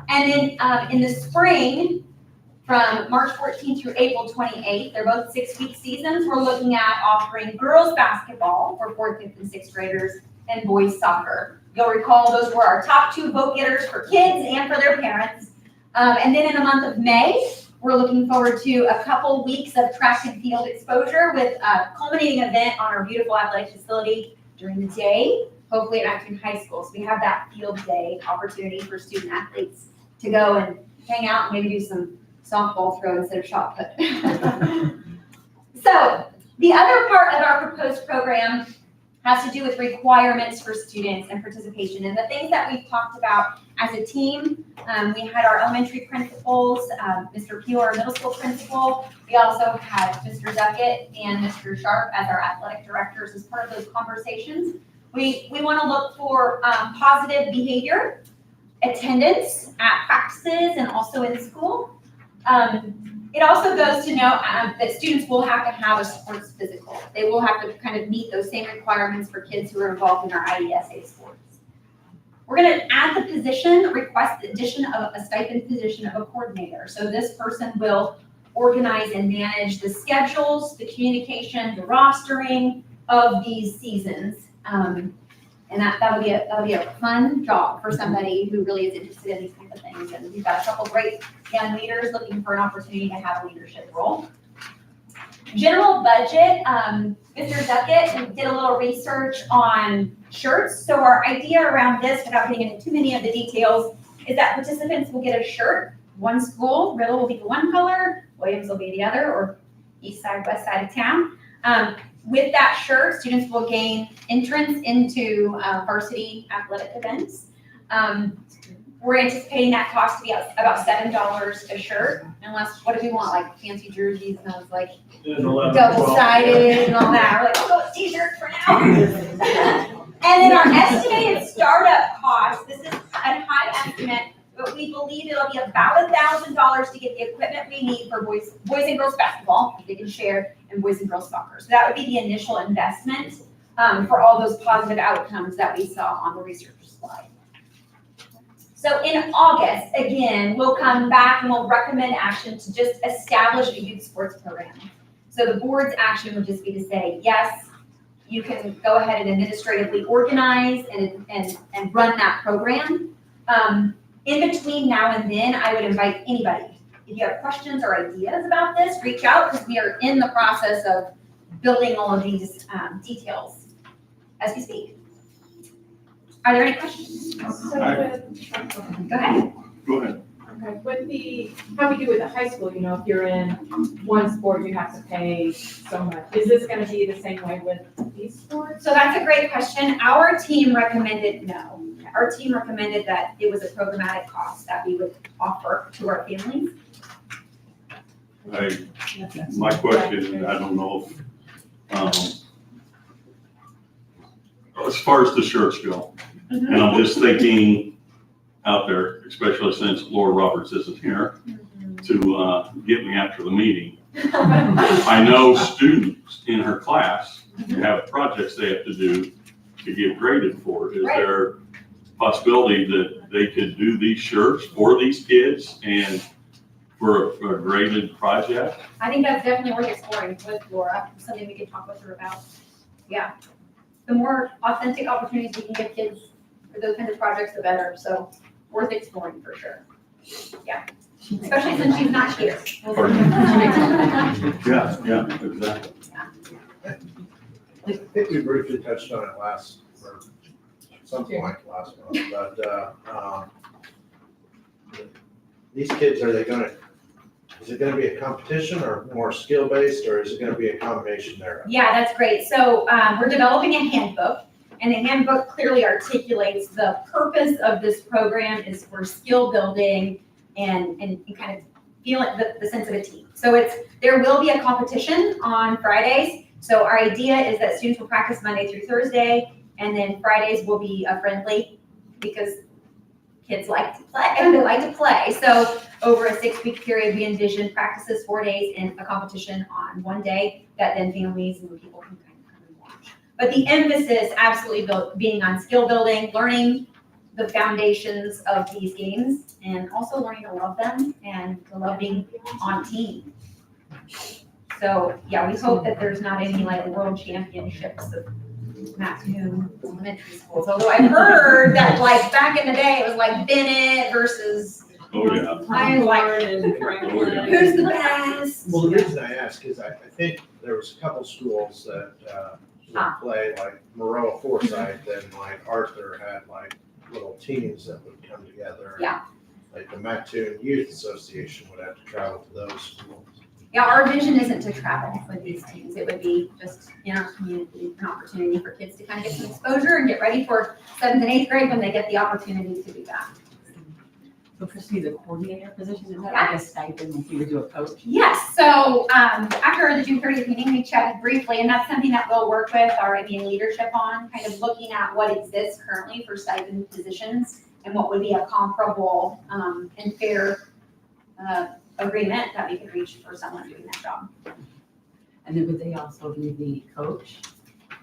Speaker 8: And then in the spring, from March 14th through April 28th, they're both 6-week seasons. We're looking at offering girls basketball for 4th, 5th, and 6th graders and boys soccer. You'll recall those were our top 2 vote getters for kids and for their parents. And then in the month of May, we're looking forward to a couple weeks of track and field exposure with a culminating event on our beautiful athletic facility during the day.
Speaker 13: hopefully at Acton High School. So we have that field day opportunity for student athletes to go and hang out and maybe do some softball throw instead of shot put. So the other part of our proposed program has to do with requirements for students and participation. And the things that we've talked about as a team, we had our elementary principals, Mr. Pugh, our middle school principal. We also had Mr. Duckett and Mr. Sharp as our athletic directors as part of those conversations. We want to look for positive behavior, attendance at practices and also in school. It also goes to know that students will have to have a sports physical. They will have to kind of meet those same requirements for kids who are involved in our IESA sports. We're going to add the position, request the addition of a stipend position of a coordinator. So this person will organize and manage the schedules, the communication, the rostering of these seasons. And that'll be a fun job for somebody who really is interested in these kinds of things. And we've got a couple great young leaders looking for an opportunity to have a leadership role. General budget, Mr. Duckett did a little research on shirts. So our idea around this, without getting into too many of the details, is that participants will get a shirt. One school, Riddle will be the one color, Williams will be the other, or east side, west side of town. With that shirt, students will gain entrance into varsity athletic events. We're anticipating that cost to be about $7 a shirt, unless, what do we want, like fancy jerseys, and I was like, double-sided and all that. We're like, oh, it's t-shirts for now. And then our estimated startup cost, this is a high estimate, but we believe it'll be about $1,000 to get the equipment we need for boys and girls basketball, if they can share, and boys and girls soccer. So that would be the initial investment for all those positive outcomes that we saw on the research slide. So in August, again, we'll come back and we'll recommend action to just establish a youth sports program. So the board's action would just be to say, yes, you can go ahead and administratively organize and run that program. In between now and then, I would invite anybody. If you have questions or ideas about this, reach out, because we are in the process of building all of these details as we speak. Are there any questions?
Speaker 3: So
Speaker 13: Go ahead.
Speaker 1: Go ahead.
Speaker 3: Okay, how we do with the high school, if you're in one sport, you have to pay so much. Is this gonna be the same way with these sports?
Speaker 13: So that's a great question. Our team recommended no. Our team recommended that it was a programmatic cost that we would offer to our families.
Speaker 1: My question, I don't know if, as far as the shirts go, and I'm just thinking out there, especially since Laura Roberts isn't here to get me after the meeting. I know students in her class have projects they have to do to get graded for. Is there possibility that they could do these shirts for these kids and for a graded project?
Speaker 13: I think that's definitely worth exploring with Laura, something we could talk with her about. Yeah. The more authentic opportunities we can give kids for those kinds of projects, the better. So worth exploring for sure. Yeah. Especially since she's not here.
Speaker 1: Yeah, exactly.
Speaker 9: I think we briefly touched on it or some point last month, but these kids, is it gonna be a competition or more skill-based, or is it gonna be a combination thereof?
Speaker 13: Yeah, that's great. So we're developing a handbook, and the handbook clearly articulates the purpose of this program is for skill building and kind of feeling the sense of a team. So there will be a competition on Fridays. So our idea is that students will practice Monday through Thursday, and then Fridays will be a friendly, because kids like to play and they like to play. So over a 6-week period, we envision practices 4 days and a competition on one day that then families and people can kind of come and watch. But the emphasis absolutely being on skill building, learning the foundations of these games, and also learning to love them and to love being on team. So yeah, we hope that there's not any like world championships of Mattoon elementary schools. Although I've heard that like back in the day, it was like Bennett versus
Speaker 1: Oh, yeah.
Speaker 13: I'm like, who's the best?
Speaker 9: Well, the reason I ask is I think there was a couple schools that
Speaker 8: Ah.
Speaker 9: play, like Maroa Forsyth, then like Arthur had like little teams that would come together.
Speaker 8: Yeah.
Speaker 9: Like the Mattoon Youth Association would have to travel to those schools.
Speaker 8: Yeah, our vision isn't to travel with these teams. It would be just in our community, an opportunity for kids to kind of get some exposure and get ready for 7th and 8th grade when they get the opportunity to do that.
Speaker 11: So Christy, the coordinator position, is that like a stipend when you would do a coach?
Speaker 13: Yes, so after the June 30th meeting, we chatted briefly, and that's something that we'll work with our ABA leadership on, kind of looking at what exists currently for stipend positions and what would be a comparable and fair agreement that we could reach for someone doing that job.
Speaker 11: And then would they also be the coach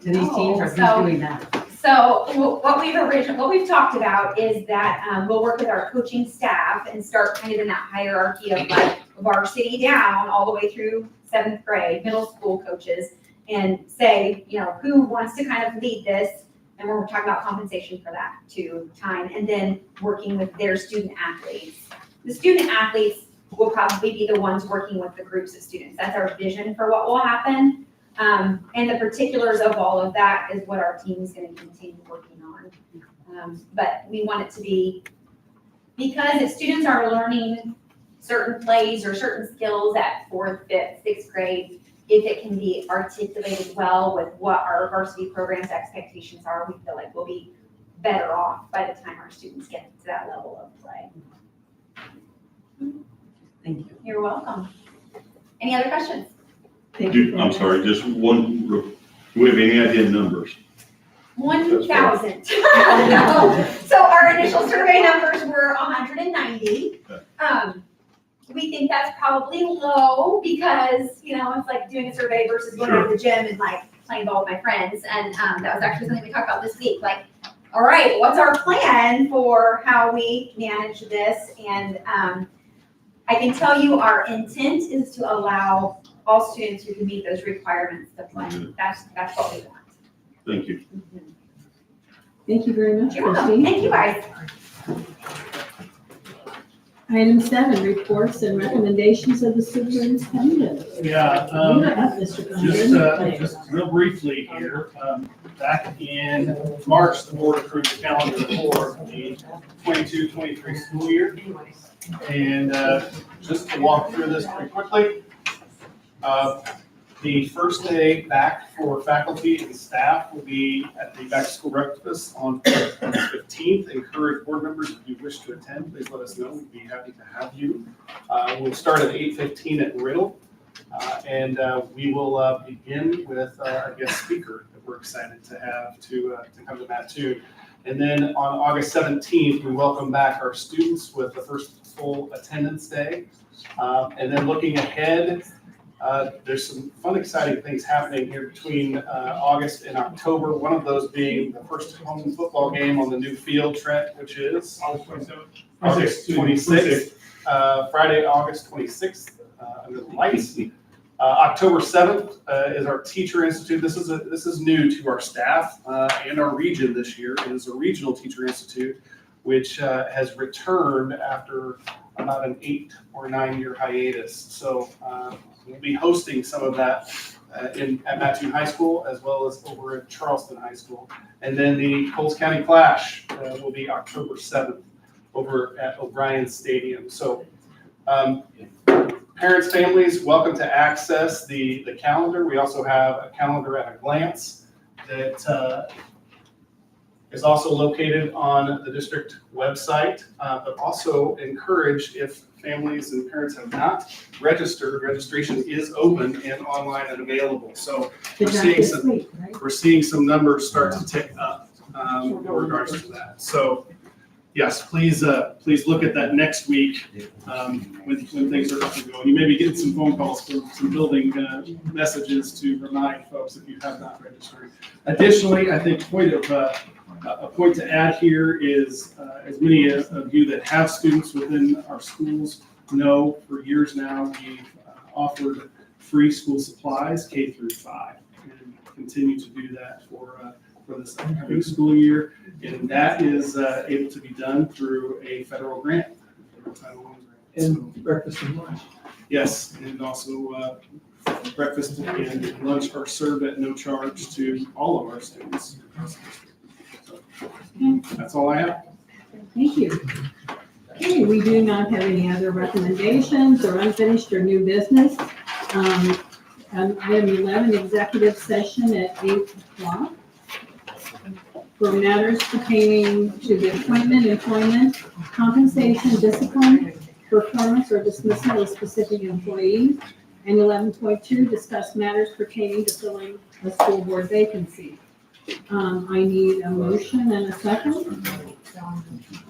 Speaker 11: to these
Speaker 13: No,
Speaker 11: teams, or who's
Speaker 13: so-
Speaker 11: doing that?
Speaker 13: So what we've talked about is that we'll work with our coaching staff and start kind of in that hierarchy of like varsity down all the way through 7th grade, middle school coaches, and say, you know, who wants to kind of lead this, and we're talking about compensation for that too, time, and then working with their student athletes. The student athletes will probably be the ones working with the groups of students. That's our vision for what will happen. And the particulars of all of that is what our team is going to continue working on. But we want it to be, because if students are learning certain plays or certain skills at 4th, 5th, 6th grade, if it can be articulated well with what our varsity program's expectations are, we feel like we'll be better off by the time our students get to that level of play.
Speaker 11: Thank you.
Speaker 13: You're welcome. Any other questions?
Speaker 1: I'm sorry, just one, do we have any idea of numbers?
Speaker 13: 1,000. So our initial survey numbers were 190. We think that's probably low because, you know, it's like doing a survey versus going to the gym and like playing ball with my friends. And that was actually something we talked about this week. Like, all right, what's our plan for how we manage this? And I can tell you our intent is to allow all students who can meet those requirements to play. That's what we want.
Speaker 1: Thank you.
Speaker 2: Thank you very much,
Speaker 13: You're welcome.
Speaker 2: Christy.
Speaker 13: Thank you, guys.
Speaker 2: Item 7, reports and recommendations of the superintendent.
Speaker 4: Yeah,
Speaker 2: You're up, Mr. Condon.
Speaker 4: just real briefly here, back in March, the board approved the calendar for the 22-23 school year. And just to walk through this pretty quickly, the first day back for faculty and staff will be at the back-to-school breakfast on the 15th. Encourage board members, if you wish to attend, please let us know. We'd be happy to have you. We'll start at 8:15 at Riddle, and we will begin with a guest speaker that we're excited to have to come to Mattoon. And then on August 17th, we welcome back our students with the first full attendance day. And then looking ahead, there's some fun, exciting things happening here between August and October. One of those being the first home football game on the new field, Trent, which is August 26th, Friday, August 26th, under the lights. October 7th is our Teacher Institute. This is new to our staff and our region this year. It is a regional Teacher Institute, which has returned after about an 8 or 9 year hiatus. So we'll be hosting some of that at Mattoon High School as well as over at Charleston High School. And then the Coles County Clash will be October 7th over at O'Brien Stadium. So parents, families, welcome to access the calendar. We also have a calendar at a glance that is also located on the district website, but also encourage, if families and parents have not registered, registration is open and online and available. So
Speaker 2: Good job this week, right?
Speaker 4: we're seeing some numbers start to tick up in regards to that. So yes, please look at that next week when things are up and going. You may be getting some phone calls from some building messages to remind folks if you have not registered. Additionally, I think a point to add here is, as many of you that have students within our schools know, for years now, we've offered free school supplies K through 5, and continue to do that for this upcoming school year. And that is able to be done through a federal grant. Title I grant.
Speaker 12: And breakfast and lunch.
Speaker 4: Yes, and also breakfast and lunch are served at no charge to all of our students. So, that's all I have.
Speaker 2: Thank you. Okay, we do not have any other recommendations or unfinished or new business. Item 11, executive session at 8:00 for matters pertaining to the appointment, employment, compensation, discipline, performance, or dismissal of specific employees. And 11.2, discuss matters pertaining to filling a school board vacancy. I need a motion and a second.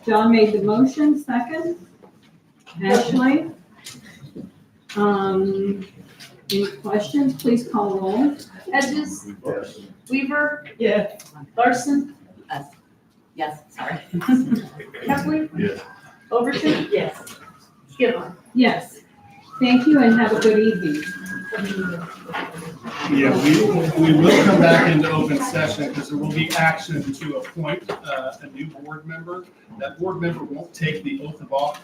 Speaker 2: John made the motion, second. Ashley? Any questions? Please call roll.
Speaker 11: Hedges,
Speaker 9: Yes.
Speaker 11: Weaver,
Speaker 12: Yeah.
Speaker 11: Larson. Yes, sorry. Heffley,
Speaker 9: Yes.
Speaker 11: Overton. Yes. Skidmore.
Speaker 2: Yes. Thank you and have a good evening.
Speaker 4: Yeah, we will come back into open session because there will be action to appoint a new board member. That board member won't take the oath of office